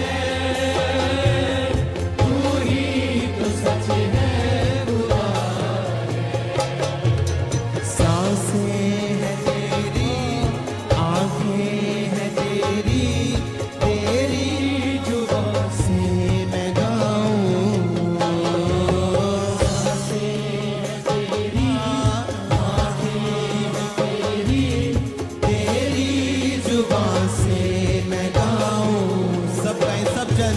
तू ही तो सच है खुदा। सांसें है तेरी, आंखें है तेरी, तेरी जुबां से मैं गाऊं। सांसें है तेरी, आंखें है तेरी, तेरी जुबां से मैं गाऊं। सब गाएं सब जन।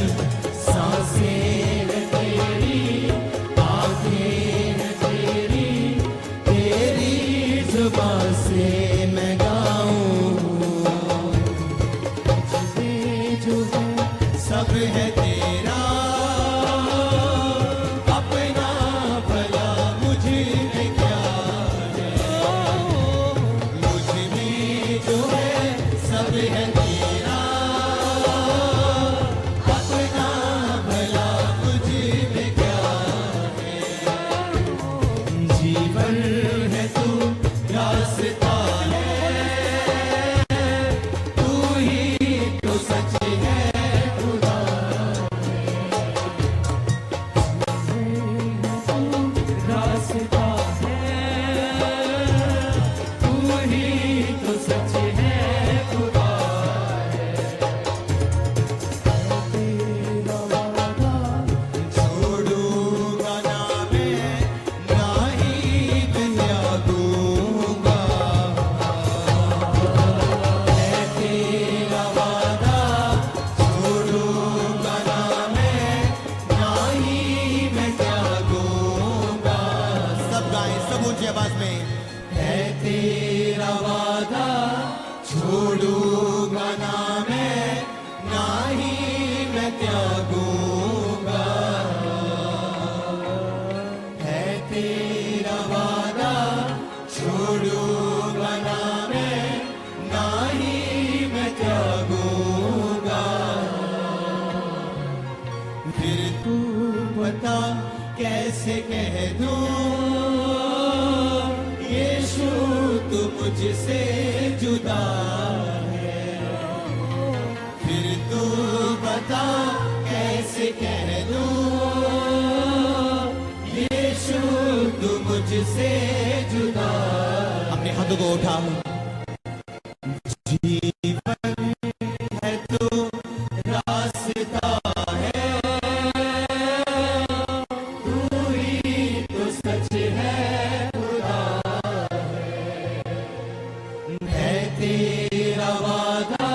सांसें है तेरी, आंखें है तेरी, तेरी जुबां से मैं गाऊं। जिसमें जो है सब है तेरा, अपना भला मुझ में क्या है। मुझ में जो है सब है तेरा, अपना भला मुझ में क्या है। जीवन है तू रास्ता है, तू ही तो सच है खुदा। रास्ता है, तू ही तो सच है खुदा। तेरा वादा छोड़ूंगा ना मैं, ना ही त्यागूंगा। है तेरा वादा छोड़ूंगा ना मैं, ना ही मैं त्यागूंगा। सब गाएं सब ऊंची आवाज में। है तेरा वादा छोड़ूंगा ना मैं, ना ही मैं त्यागूंगा। है तेरा वादा छोड़ूंगा ना मैं, ना ही मैं त्यागूंगा। फिर तू बता कैसे कह दूं, यीशु तू मुझसे जुदा है। फिर तू बता कैसे कह दूं, यीशु तू मुझसे जुदा। अपने हाथों को उठा। जीवन है तो रास्ता है, तू ही तो सच है खुदा। है तेरा वादा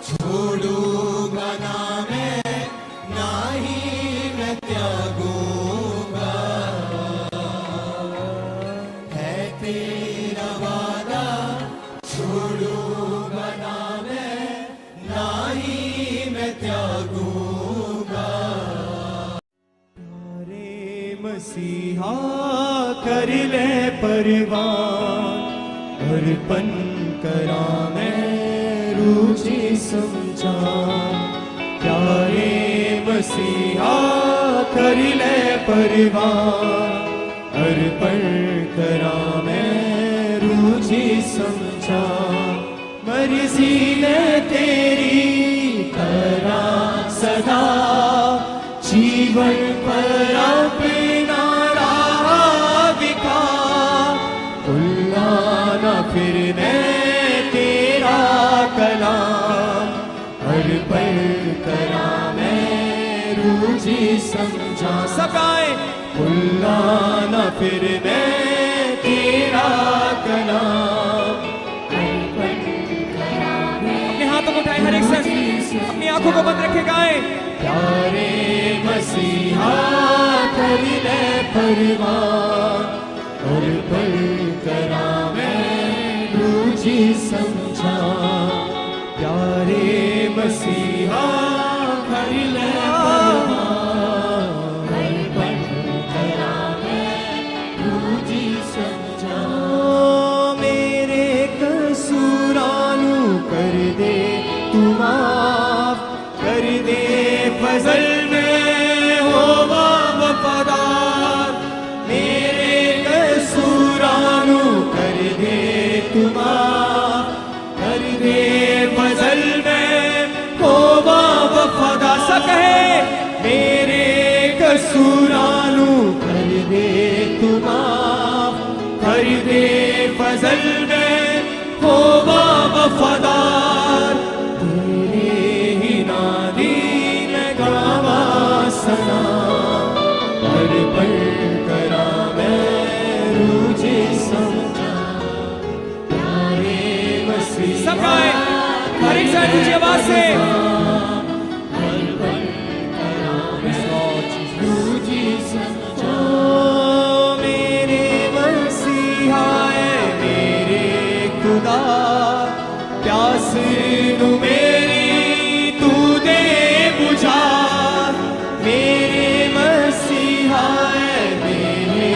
छोड़ूंगा ना मैं, ना ही मैं त्यागूंगा। है तेरा वादा छोड़ूंगा ना मैं, ना ही मैं त्यागूंगा। रे मसीहा कर ले परवान, अर्पण करा मैं रुचि समझा। प्यारे मसीहा कर ले परवान, अर्पण करा मैं रुचि समझा। मर्जी ने तेरी करा सदा, जीवन पर अपना राह दिखा। भूलना ना फिर मैं तेरा कलाम, अर्पण करा मैं रुचि समझा। सगाए भूलना ना फिर मैं तेरा कलाम, अर्पण करा मैं। अपने हाथों को उठाए हर एक संग, अपनी आंखों को बंद रखे गाएं। प्यारे मसीहा कर ले परवान, अर्पण करा मैं रुचि समझा। प्यारे मसीहा कर ले परवान, अर्पण करा मैं रुचि समझा। मेरे कसूरां नू कर दे तू माफ, कर दे फजल में होवा वफादार मेरे कसूरानू कर दे तुमा कर दे फजल में होवा वफादार सब कहे मेरे कसूरानू कर दे तुमा कर दे फजल में होवा वफादार तेरे ही नादी में गावा सना हर पल करा मैं रुझे समझा प्यारे मसीहा सब गाए हर एक साथ ऊंची आवाज से हर पल करा मैं रुझे समझा मेरे मसीहा मेरे खुदा प्यास नू मेरी तू दे बुझा मेरे मसीहा मेरे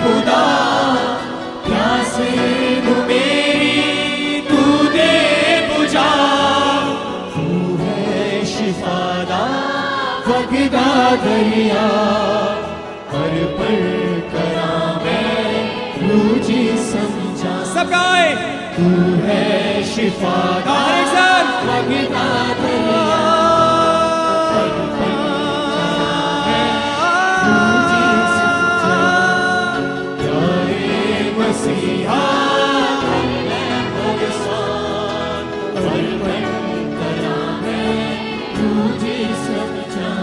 खुदा प्यास नू मेरी तू दे बुझा तू है शिफादा वगदा दरिया हर पल करा मैं रुझे समझा सब गाए तू है शिफादा हर एक साथ वगदा दरिया हर पल रुझे समझा प्यारे मसीहा हर पल करा मैं रुझे समझा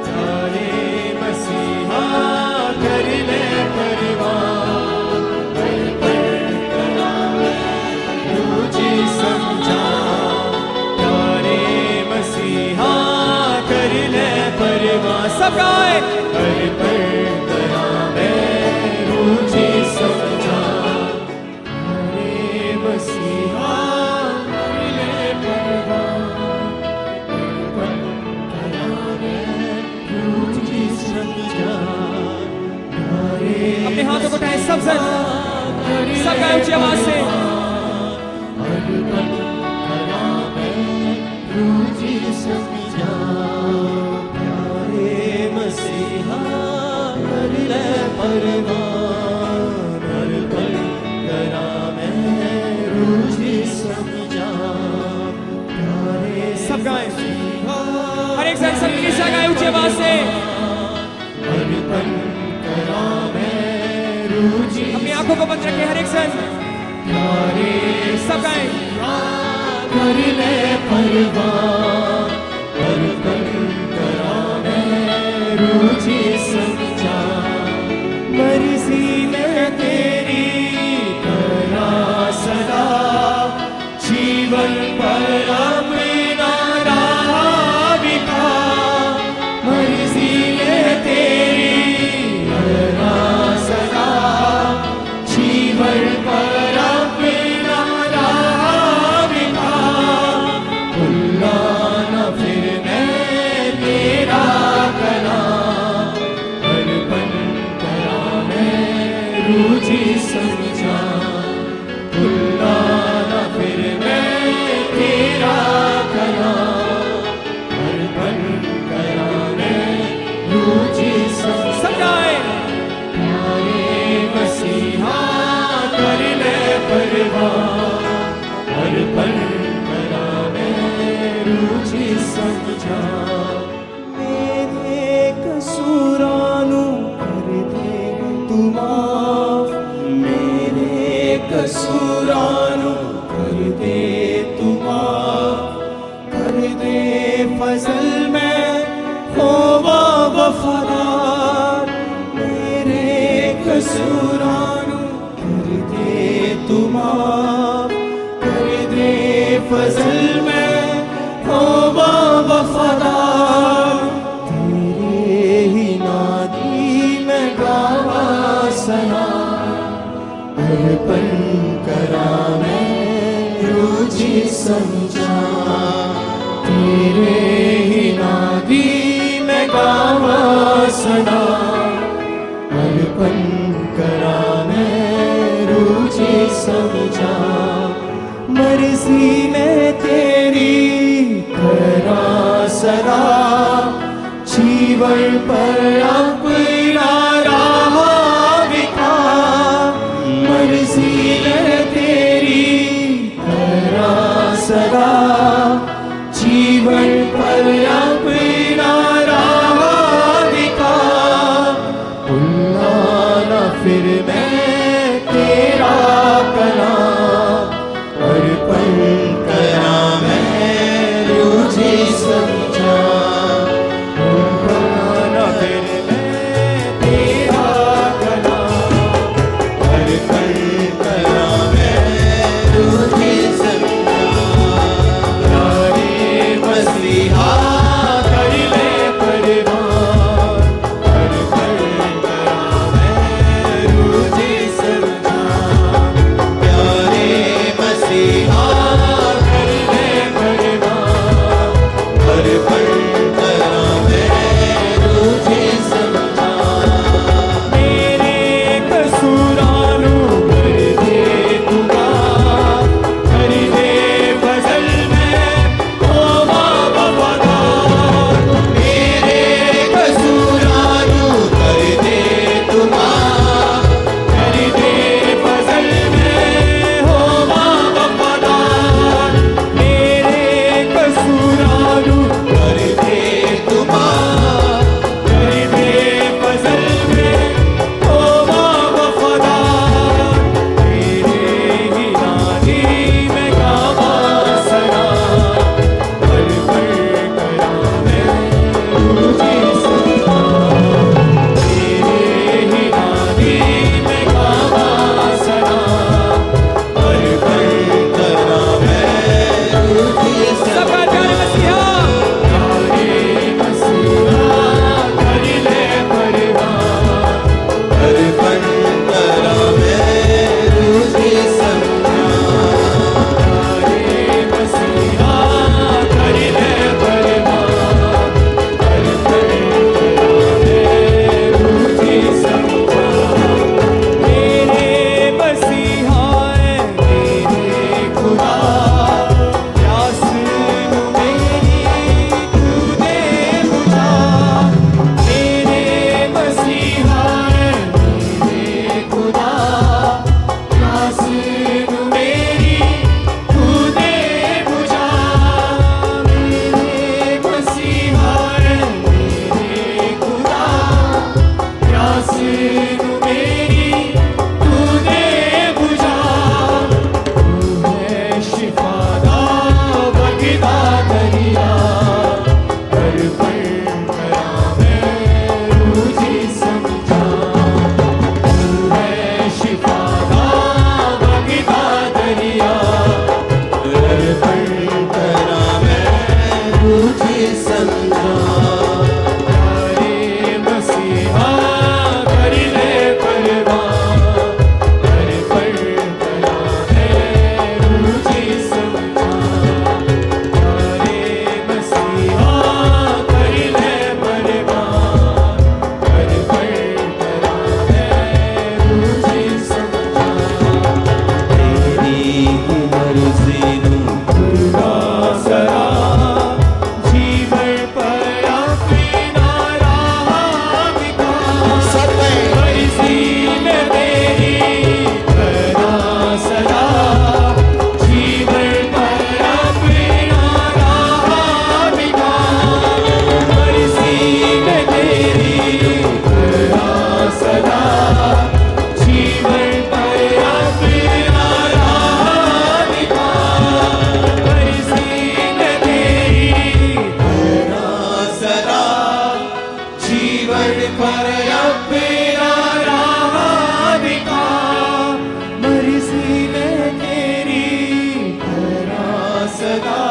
प्यारे मसीहा कर ले परवान हर पल करा मैं रुझे समझा प्यारे मसीहा कर ले परवान सब गाए हर पल करा मैं रुझे समझा प्यारे मसीहा कर ले परवान हर पल करा मैं रुझे समझा प्यारे अपने हाथों को उठाएं सब गाए ऊंची आवाज से हर पल करा मैं रुझे समझा प्यारे मसीहा कर ले परवान हर पल करा मैं रुझे समझा प्यारे सब गाए हर एक साथ सबके साथ गाए ऊंची आवाज से हर पल करा मैं रुझे अपनी आंखों को बंद रखे हर एक साथ प्यारे सब गाए कर ले परवान हर पल करा मैं रुझे समझा मर्जी में तेरी करा सदा जीवन पर अपना राह बिखा मर्जी में तेरी करा सदा जीवन पर अपना राह बिखा भुला न फिर मैं तेरा कला हर पल करा मैं रुझे समझा भुला न फिर मैं तेरा कला हर पल करा मैं रुझे समझा सब गाए प्यारे मसीहा कर ले परवान हर पल करा मैं रुझे समझा मेरे कसूरानू कर दे तू माफ मेरे कसूरानू कर दे तू माफ कर दे फजल में होवा वफादार मेरे कसूरानू कर दे तू माफ कर दे फजल में होवा वफादार तेरे ही नादी में गावा सना हर पल करा मैं रुझे समझा तेरे ही नादी में गावा सना हर पल करा मैं रुझे समझा मर्जी में तेरी करा सदा जीवन पर अपना राह बिता, मर्जी है तेरी करा सदा, जीवन पर अपना राह बिता, भूलना ना फिर मैं तेरा कलाम, हर पल करा मैं तुझे समझा, भूलना ना फिर मैं तेरा कलाम, हर पल करा मैं तुझे समझा, प्यारे मसीहा कर ले परवान, हर पल करा मैं तुझे समझा, प्यारे मसीहा कर ले परवान, हर पल करा मैं तुझे समझा, मेरे कसूरां नू कर दे तू माफ, कर दे फजल में होवा वफादार, मेरे कसूरां नू कर दे तू माफ, कर दे फजल में होवा वफादार, मेरे कसूरां नू कर दे तू माफ, कर दे फजल में होवा वफादार, तेरे ही नादी में गावा सना, हर पल करा मैं तुझे सजना, तेरे ही नादी में गावा सना, हर पल करा मैं तुझे सबका सजना, प्यारे मसीहा प्यारे मसीहा कर ले परवान, हर पल करा मैं तुझे समझा, प्यारे मसीहा कर ले परवान, हर पल करा मैं तुझे समझा, मेरे मसीहा है मेरे खुदा, प्यास नू मेरी तू दे बुझा, मेरे मसीहा है मेरे खुदा, प्यास नू मेरी तू दे बुझा, मेरे मसीहा है मेरे खुदा, प्यास नू मेरी तू दे बुझा, तू है शिफादा बगदा दरिया, हर पल करा मैं तुझे समझा, तू है शिफादा बगदा दरिया, हर पल करा मैं तुझे समझा, प्यारे मसीहा कर ले परवान, हर पल करा मैं तुझे समझा, प्यारे मसीहा कर ले परवान, हर पल करा मैं तुझे समझा, तेरी ही मर्जी नू पूरा सरा, जीवन पर अपना राह बिता, मर्जी में तेरी करा सदा, जीवन पर अपना राह बिता, मर्जी में तेरी करा सदा, जीवन पर अपना राह बिता, मर्जी में तेरी करा सदा, जीवन पर अपना राह बिता, मर्जी में तेरी करा सदा,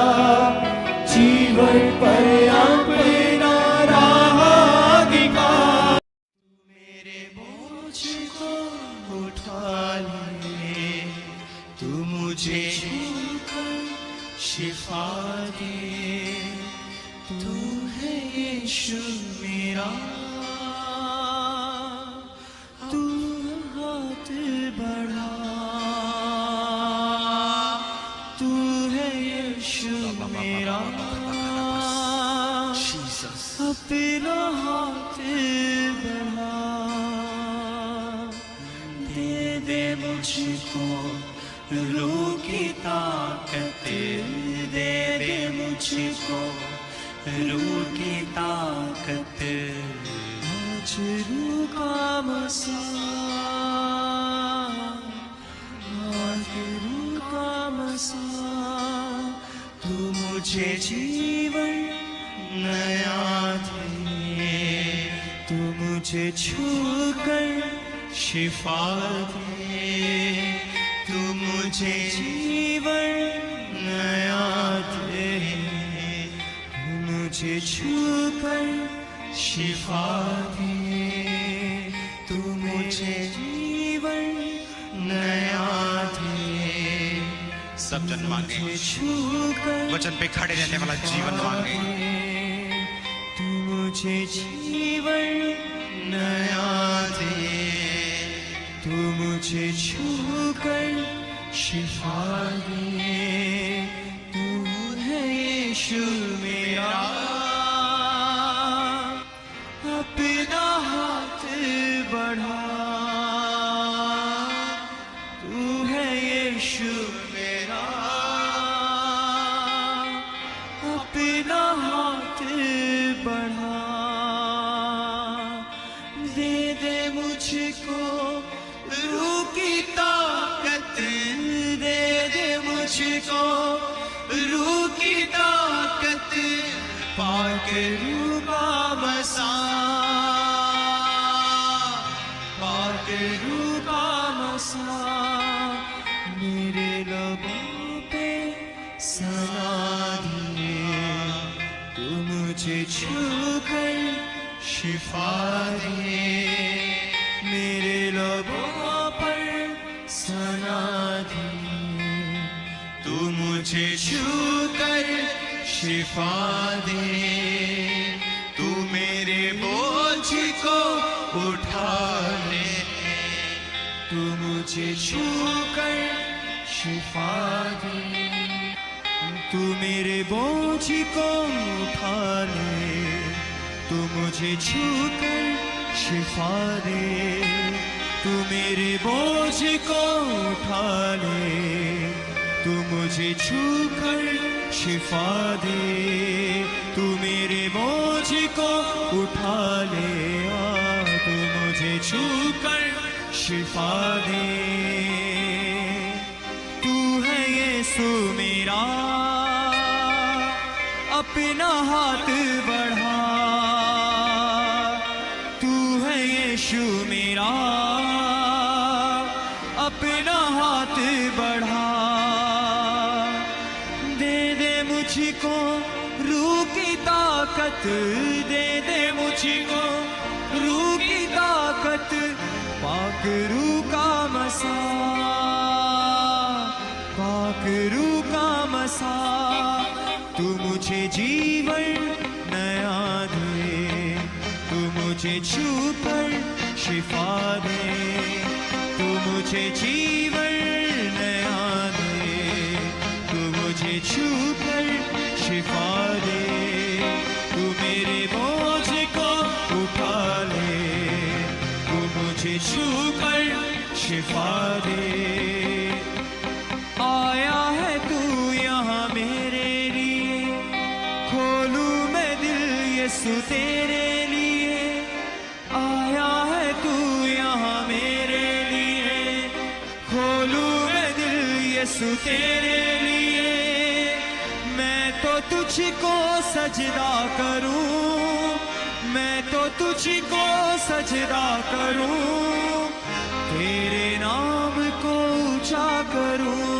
जीवन पर अपना राह बिता, मेरे बोझ को उठा ले, तू मुझे छूकर शिफा दे, तू है यीशु मेरा, तू हाथ बढ़ा, तू है यीशु मेरा, अपना हाथ बढ़ा, दे दे मुझको रूह की ताकत, दे दे मुझको रूह की ताकत। आज रूह का मसा, आज रूह का मसा, तू मुझे जीवन नया दे, तू मुझे छूकर शिफा दे, तू मुझे जीवन नया दे, तू मुझे छूकर शिफा दे, तू मुझे जीवन नया दे। सब जन मांगे, छूकर वचन पे खड़े रहने वाला जीवन मांगे। तू मुझे जीवन नया दे, तू मुझे छूकर शिफा दे, तू है यीशु मेरा, अपना हाथ बढ़ा, तू है यीशु मेरा, अपना हाथ बढ़ा, दे दे मुझको रूह की ताकत, दे दे मुझको रूह की ताकत, पाक रूह का मसा, पाक रूह का मसा, मेरे लबों पे सना दिए, तू मुझे छूकर शिफा दे, मेरे लबों पर सना दिए, तू मुझे छूकर शिफा दे, तू मेरे बोझ को उठा ले, तू मुझे छूकर शिफा दे, तू मेरे बोझ को उठा ले, तू मुझे छूकर शिफा दे, तू मेरे बोझ को उठा ले, तू मुझे छूकर शिफा दे, तू मेरे बोझ को उठा ले, तू मुझे छूकर शिफा दे, तू है यीशु मेरा, अपना हाथ बढ़ा, तू है यीशु मेरा, अपना हाथ बढ़ा, दे दे मुझको रूह की ताकत, दे दे मुझको रूह की ताकत, पाक रूह का मसा, पाक रूह का मसा, तू मुझे जीवन नया दे, तू मुझे छूकर शिफा दे, तू मुझे जीवन नया दे, तू मुझे छूकर शिफा दे, तू मेरे बोझ को उठा ले, तू मुझे छूकर शिफा दे। आया है तू यहाँ मेरे लिए, खोलूं मैं दिल यीशु तेरे लिए, आया है तू यहाँ मेरे लिए, खोलूं मैं दिल यीशु तेरे लिए, मैं तो तुझको सजदा करूं, मैं तो तुझको सजदा करूं, तेरे नाम को ऊंचा करूं,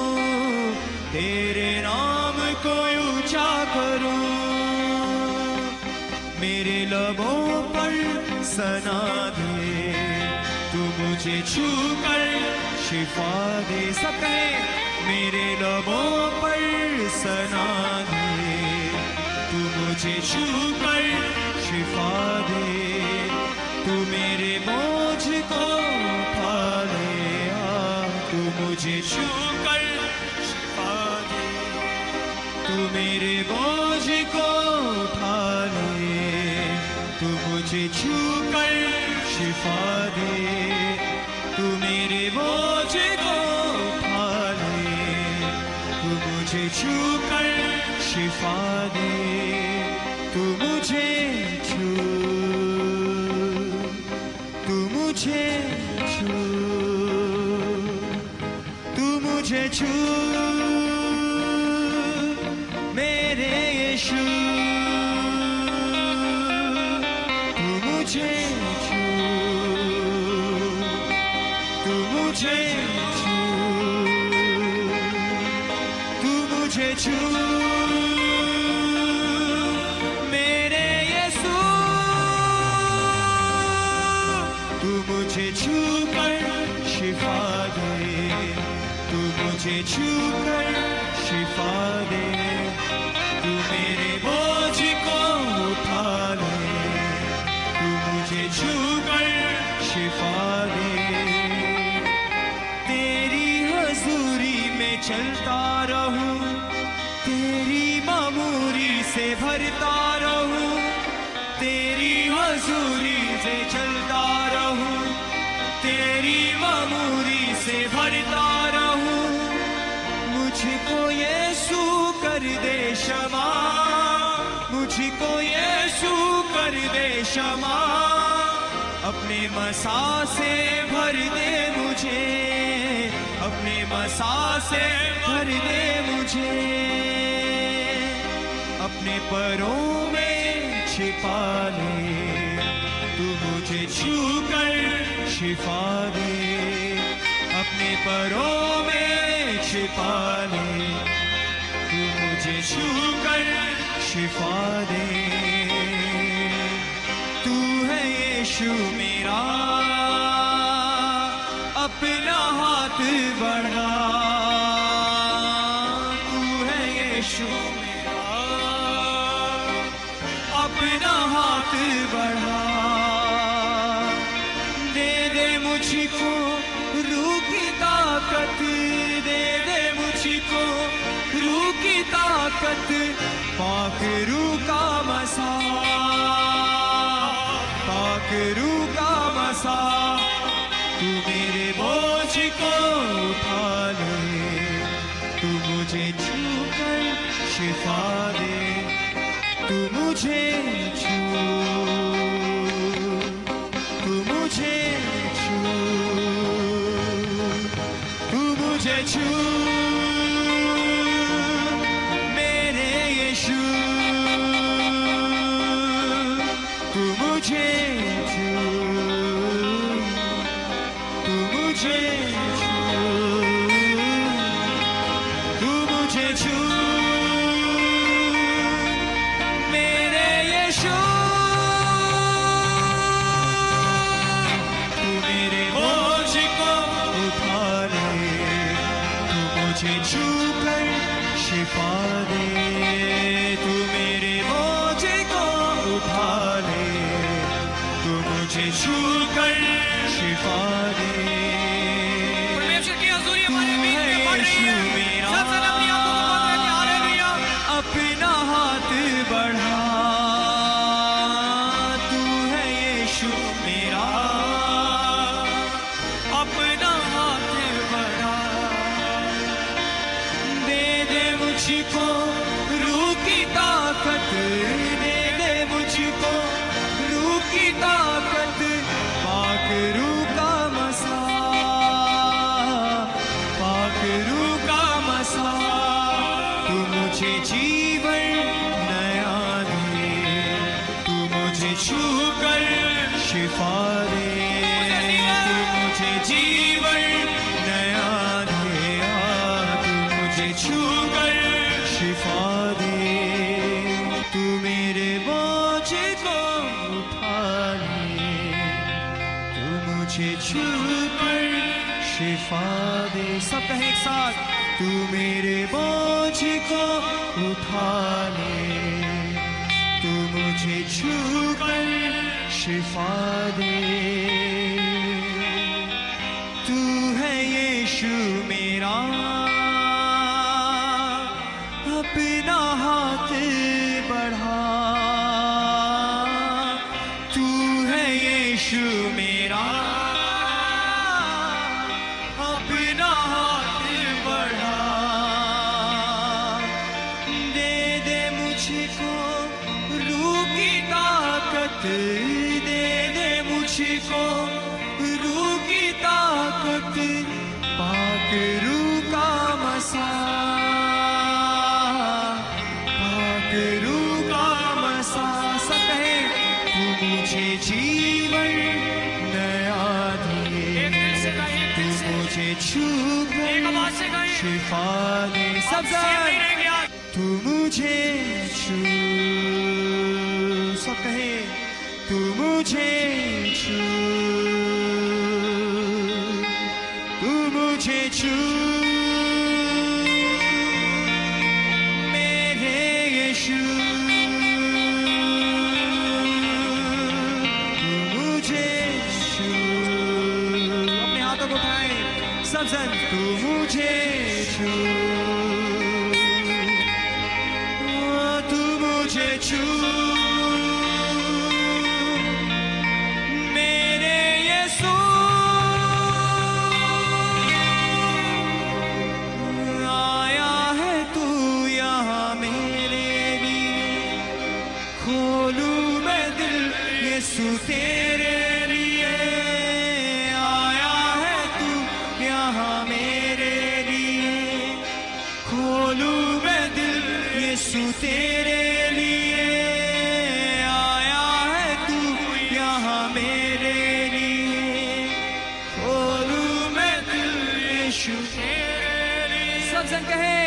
तेरे नाम को ऊंचा करूं, मेरे लबों पर सना दे, तू मुझे छूकर शिफा दे, सब कहे मेरे लबों पर सना दे, तू मुझे छूकर शिफा दे, तू मेरे बोझ को उठा ले, तू मुझे छूकर शिफा दे, तू मेरे बोझ को उठा ले, तू मुझे मुझे छू कर शिफा दे, तू मेरे बोझ को उठा ले, तू मुझे छू कर शिफा दे, तू मुझे छू, तू मुझे छू, तू मुझे छू मेरे यीशु, तू मुझे छू, तू मुझे छू, तू मुझे छू मेरे यीशु, तू मुझे छू कर शिफा दे, तू मुझे छू कर शिफा दे, तू मेरे बोझ को उठा ले, तू मुझे छू कर शिफा दे, तेरी हजूरी में चलता रहूं, तेरी मामूरी से भरता रहूं, तेरी हजूरी से चलता रहूं, तेरी मामूरी से भरता रहूं, मुझको यीशु कर दे क्षमा, मुझको यीशु कर दे क्षमा, अपने मसा से भर दे मुझे, अपने मसा से भर दे मुझे, अपने परों में छिपा ले, तू मुझे छू कर शिफा दे, अपने परों में छिपा ले, तू मुझे छू कर शिफा दे, तू है यीशु मेरा, अपना हाथ बढ़ा, तू है यीशु मेरा, अपना हाथ बढ़ा, दे दे मुझको रूह की ताकत, दे दे मुझको रूह की ताकत, पाक रूह का मसा, पाक रूह का मसा, तू मेरे बोझ को उठा ले, तू मुझे छू कर शिफा दे, तू मुझे छू, तू मुझे छू, तू मुझे छू मेरे यीशु, तू मुझे छू, तू मुझे छू, तू मुझे छू मेरे यीशु, तू मेरे बोझ को उठा ले, तू मुझे छू कर शिफा दे, तू मेरे बोझ को उठा ले, तू मुझे छू कर शिफा दे, परमेश्वर की हजूरी हमारे बीच में बढ़ रही है, सब सब अपनी आंखों को बंद करके हालेलुया, अपना हाथ बढ़ा, तू है यीशु मेरा, अपना हाथ बढ़ा, दे दे मुझको रूह की ताकत, दे दे मुझको रूह की ताकत, पाक रूह का मसा, पाक रूह का मसा, तू मुझे जीवन नया दे, तू मुझे छू कर शिफा दे, तू मुझे जीवन नया दे, तू मुझे छू कर शिफा दे, तू मेरे बोझ को उठा ले, तू मुझे छू कर शिफा दे, सब कहें एक साथ, तू मेरे बोझ को उठा ले, तू मुझे छू कर शिफा दे, तू है यीशु मेरा, अपना हाथ बढ़ा, तू दे दे मुझको रूह की ताकत, पाक रूह का मसा, पाक रूह का मसा। सब कहे तू मुझे जीवन नया दे, एक दिल से गाइए, एक तू दिल से, मुझे छू एक आवाज से गाइए। शिफा दे। सब सेम नहीं रहेंगे आज। तू मुझे छू, सब कहे तू मुझे छू, तू मुझे छू मेरे यीशु, तू मुझे छू। अपने हाथों को उठाए सब जन, तू मुझे छू, तू मुझे छू मेरे यीशु। आया है तू यहाँ मेरे लिए, खोलूं मैं दिल यीशु तेरे लिए। आया है तू यहाँ मेरे लिए, खोलूं मैं दिल यीशु तेरे लिए। आया है तू यहाँ मेरे लिए, खोलूं मैं दिल यीशु तेरे लिए। सब जन कहे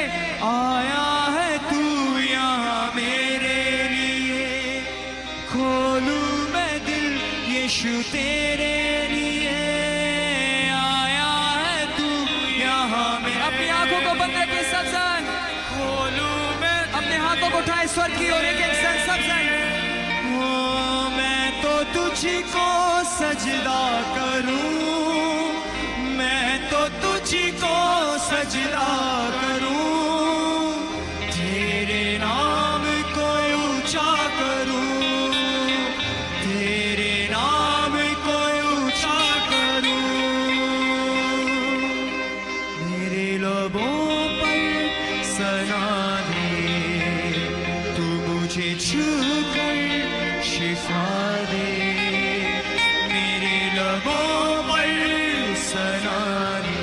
आया है तू यहाँ मेरे लिए, खोलूं मैं दिल यीशु तेरे लिए। आया है तू यहाँ मेरे। अपनी आंखों को बंद रखे सब जन, खोलूं मैं, अपने हाथों को उठाए स्वर की ओर एक एक सन सब जन। ओ मैं तो तुझको सजदा करूं, मैं तो तुझको सजदा करूं, तेरे नाम को ऊंचा करूं, तेरे नाम को ऊंचा करूं। मेरे लबों पर सना दे, तू मुझे छू कर शिफा दे। मेरे लबों पर सना दे,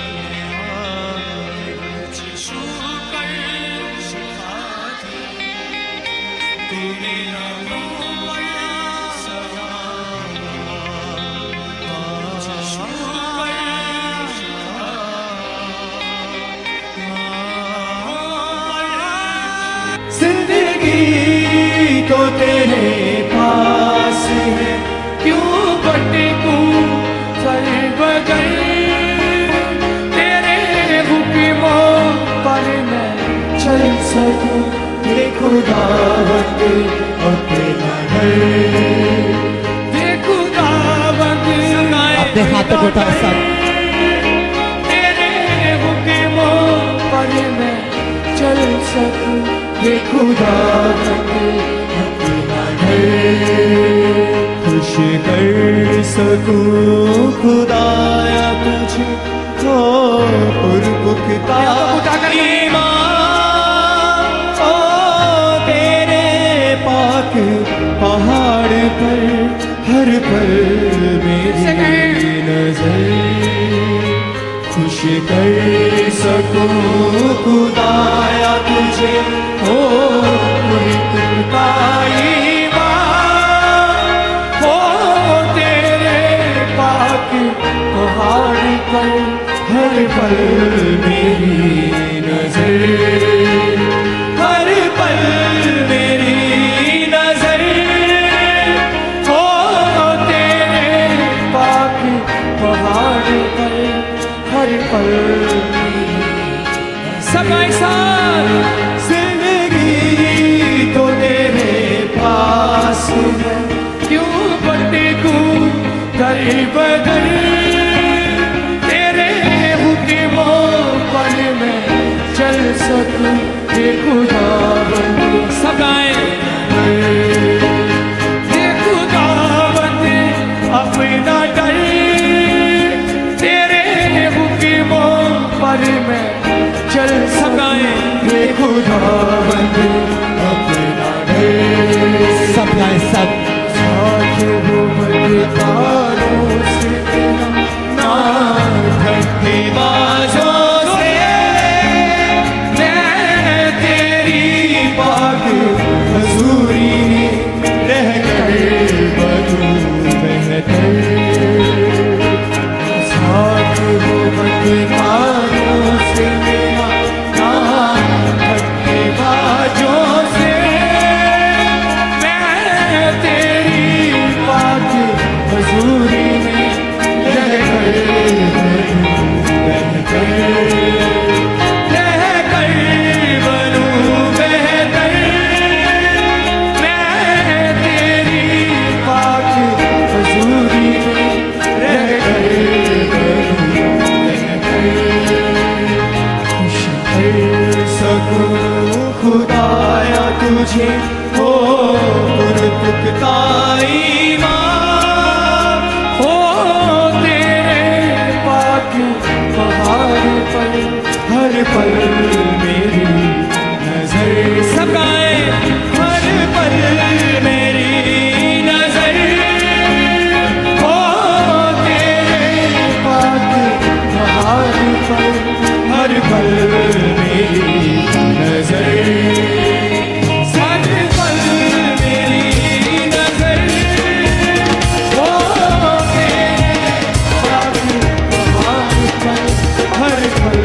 मुझे छू कर शिफा दे। तू मेरे लबों पर सना दे, मुझे छू कर शिफा दे। जिंदगी तो तेरे पास है, क्यों भटकूं चल बगल, तेरे हुक्मों पर मैं चल सकूं। ये खुदावंद अपना घर, ये खुदावंद अपने हाथों को उठा सब। तेरे हुक्मों पर मैं चल सकूं। ये खुदावंद अपना घर खुश कर सकूं। खुदाया तुझे हो पुरपुख्ता ईमान, ओ तेरे पाक पहाड़ पर हर पल मेरी नजर खुश कर सकूं। खुदाया तुझे हो पुरपुख्ता ईमान, हो तेरे पाक पहाड़ पर हर पल मेरी नजर, हर पल मेरी नजर, हो तेरे पाक पहाड़ पर हर पल मेरी सब एक साथ। जिंदगी तो तेरे पास है, क्यों भटकूं दर बदर, तेरे हुक्मों पर मैं चल सकूं। ये खुदावंद सब गाएं, ये खुदावंद अपना डर, तेरे हुक्मों पर मैं चल सकाए। ये खुदावंद अपना डर, सब गाएं सब। हो बदकारों से ना धक्केबाजों से मैं तेरी पाक हजूरी में रह कर बनूं बेहतर साथ हो बदकारों से ना धक्केबाजों से मैं तेरी पाक हजूरी में रह कर बनूं बेहतर मैं तेरी पाक हजूरी में रह कर बनूं खुश कर सकूं खुदाया तुझे हो पुरपुख्ता ईमान हो तेरे पाक पहाड़ पर हर पल मेरी नजर सकाए हर पल मेरी नजर हो तेरे पाक पहाड़ पर हर पल मेरी नजर हर पल मेरी नजर हो तेरे पाक पहाड़ पर हर पल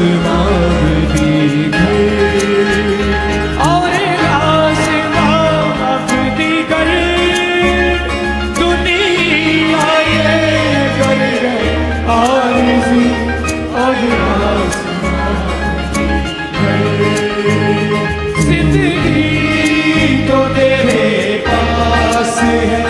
आसमान दीगर और आसमान दीगर दुनिया ये कर गए आरज़ू और आसमान दीगर जिंदगी तो तेरे पास है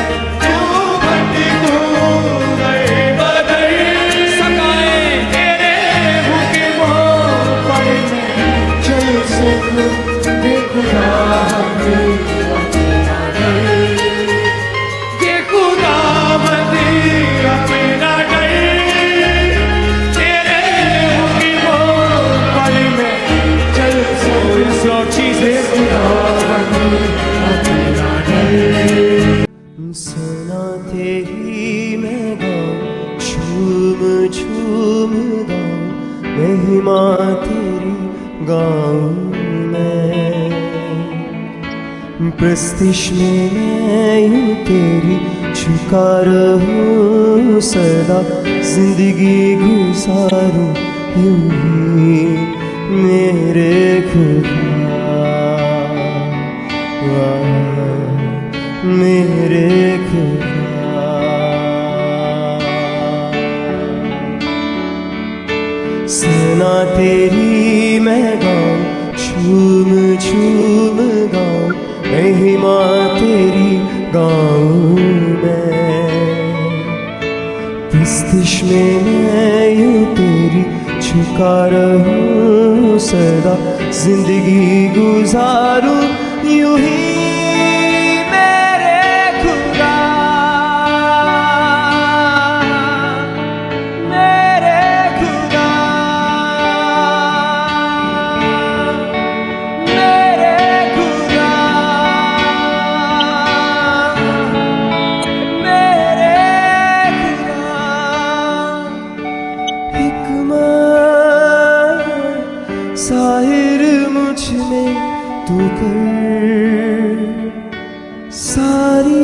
सुना तेरी मैं गाऊं झूम झूम गाऊं महिमा तेरी गाऊं मैं प्रस्तिश में मैं यूं तेरी झुका रहूं सदा जिंदगी गुजारूं यूं ही मेरे खुदा मेरे खुदा सुना तेरी मैं गाऊं झूम झूम गाऊं महिमा तेरी गाऊं मैं प्रस्तिश में मैं यूं तेरी झुका रहूं सदा जिंदगी गुजारूं यूं ही साहिर मुझ में तू कर सारी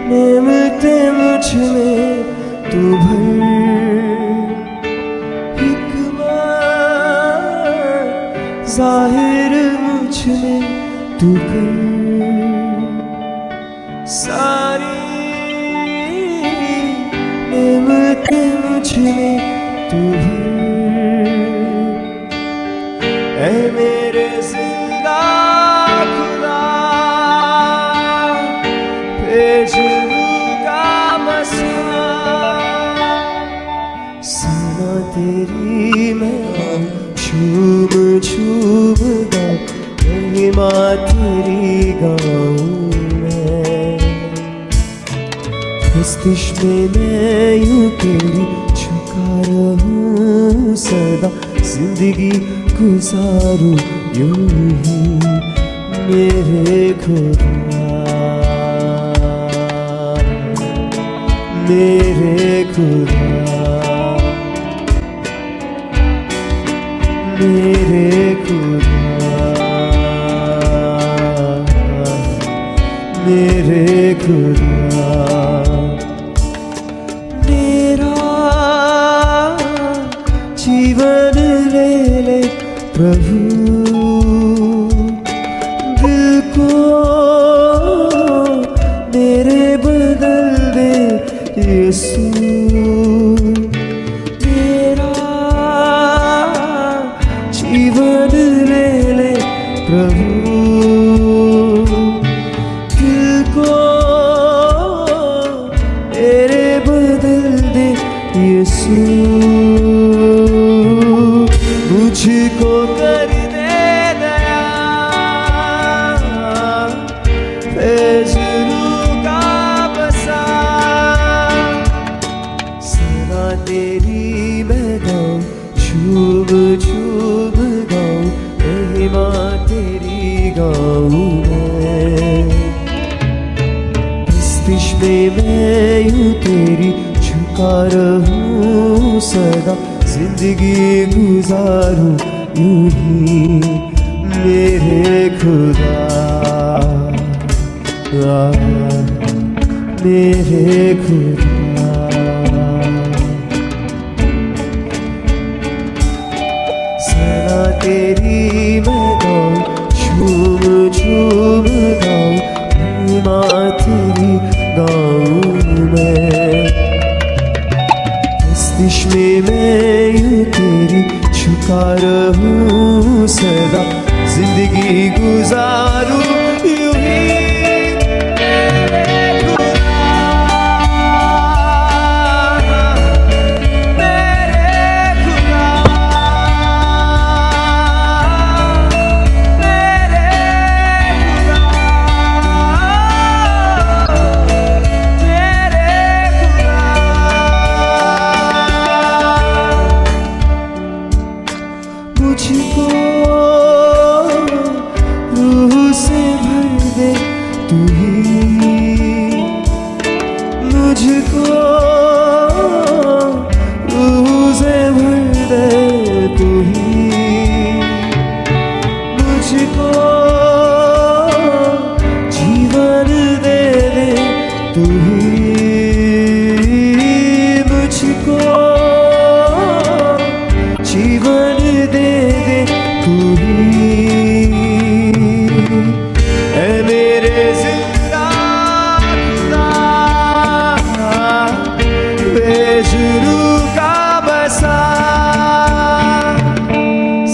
नेमतें मुझ में तू भर हिकमत जाहिर मुझ में तू कर सारी नेमतें मुझ में तू भर ऐ मेरे जिंदा खुदा भेज लूँगा मसीहा सुना तेरी मैं झूम झूम गाऊं महिमा तेरी गाऊं मैं प्रस्तिश में मैं यूं तेरी झुका रहूं सदा जिंदगी गुजारूं यूं ही मेरे खुदा मेरे खुदा मेरे खुदा मेरे खुदा मेरा जीवन ले ले प्रभु दिल को मेरे बदल दे यीशु मेरा जीवन ले ले प्रभु दिल को मेरे बदल दे यीशु मुझको कर दे दया भेज लूँगा बसा सुना तेरी मैं गाऊं झूम झूम गाऊं महिमा तेरी गाऊं मैं प्रस्तिश में मैं यूं तेरी झुका रहूं सदा जिंदगी गुजारूं यूं ही मेरे खुदा मेरे खुदा यूं तेरी झुका रहूं सदा, जिंदगी गुजारूं यूं ही मुझको रूह से भर दे तू ही, मुझको रूह से भर दे तू ही, मुझको जीवन दे दे तू ही, मुझको जीवन दे दे तू ही। ऐ मेरे जिंदा खुदा, बेजुरू का बसा,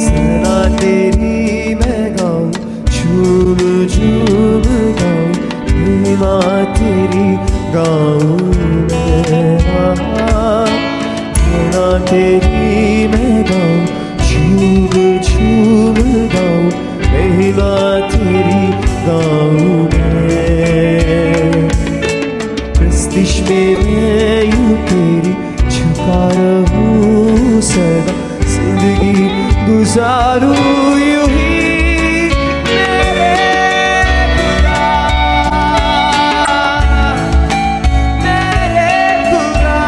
सना तेरी मैं गाऊं, झूम झूम गाऊं, महिमा तेरी गाऊं मैं, सना तेरी मैं गाऊं, झूम झूम गाऊं, महिमा तेरी गाऊं मैं। प्रस्तिश में मैं यूं तेरी झुका रहूं सदा, जिंदगी गुजारूं यूं ही मेरे खुदा, मेरे खुदा,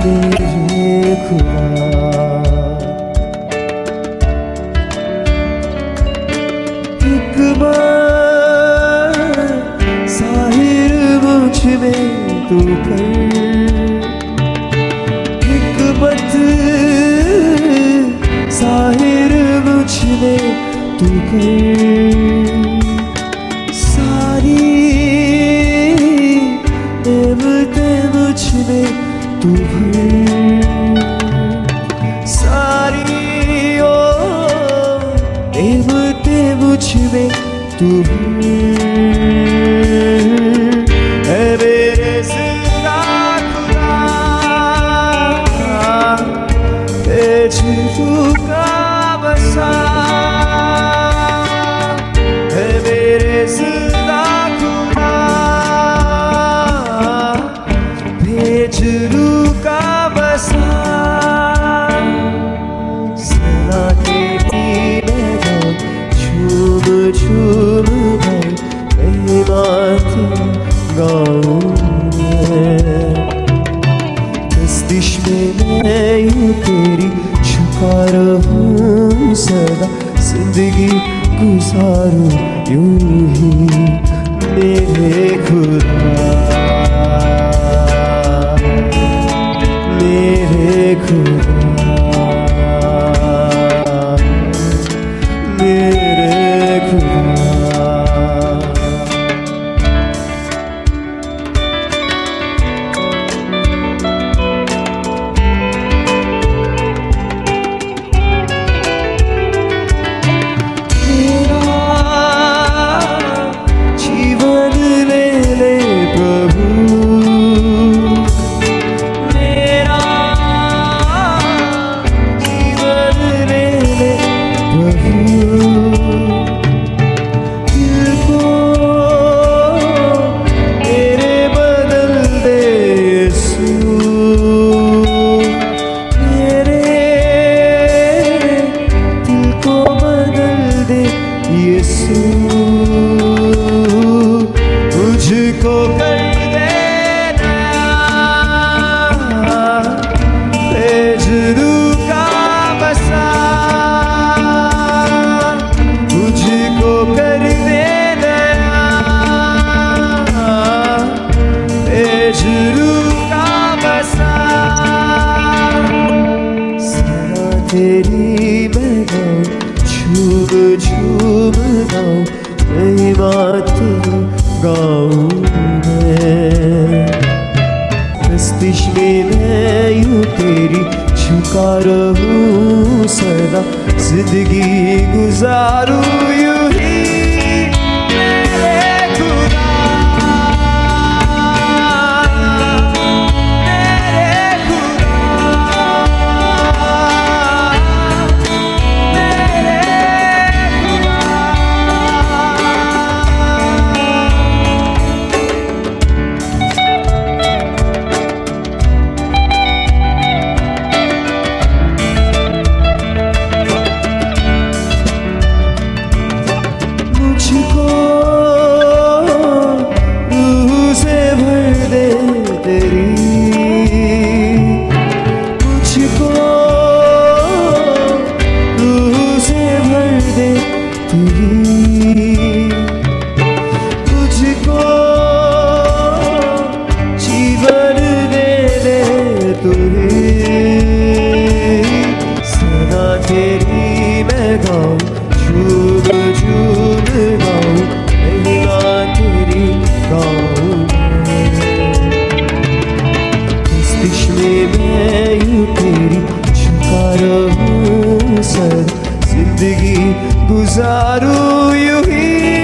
मेरे खुदा। हिकमत साहिर मुझ में तू कर, हिकमत साहिर मुझ में तू कर, सारी नेमतें मुझ में तू भर, सारी ओ नेमतें मुझ में तू भर। ऐ मेरे जिंदा खुदा, बेजुरू का बसा, ऐ मेरे जिंदा खुदा, बेजुरू का बसा, सना तेरी मैं गाऊं, झूम झूम गाऊं, महिमा तेरी गाऊं मैं। प्रस्तिश में मैं यूं तेरी झुका रहूं सदा, जिंदगी गुजारूं यूं ही मेरे खुदा, मेरे खुदा, मेरे खुदा। तेरा जीवन ले में मैं यूं तेरी झुका रहूं सदा, जिंदगी गुजारूं यूं ही मेरे खुदा, मेरे खुदा, मेरे खुदा। मुझको रूह से भर दे तेरी, मुझको रूह से भर दे तेरी, मुझको जीवन दे दे तुझे, सदा तेरी मैं गाऊं, झूम झूम गाऊं, महिमा तेरी गाऊं इस दिश में मैं यूं तेरी झुका रहूं सदा, जिंदगी गुजारूं यूं ही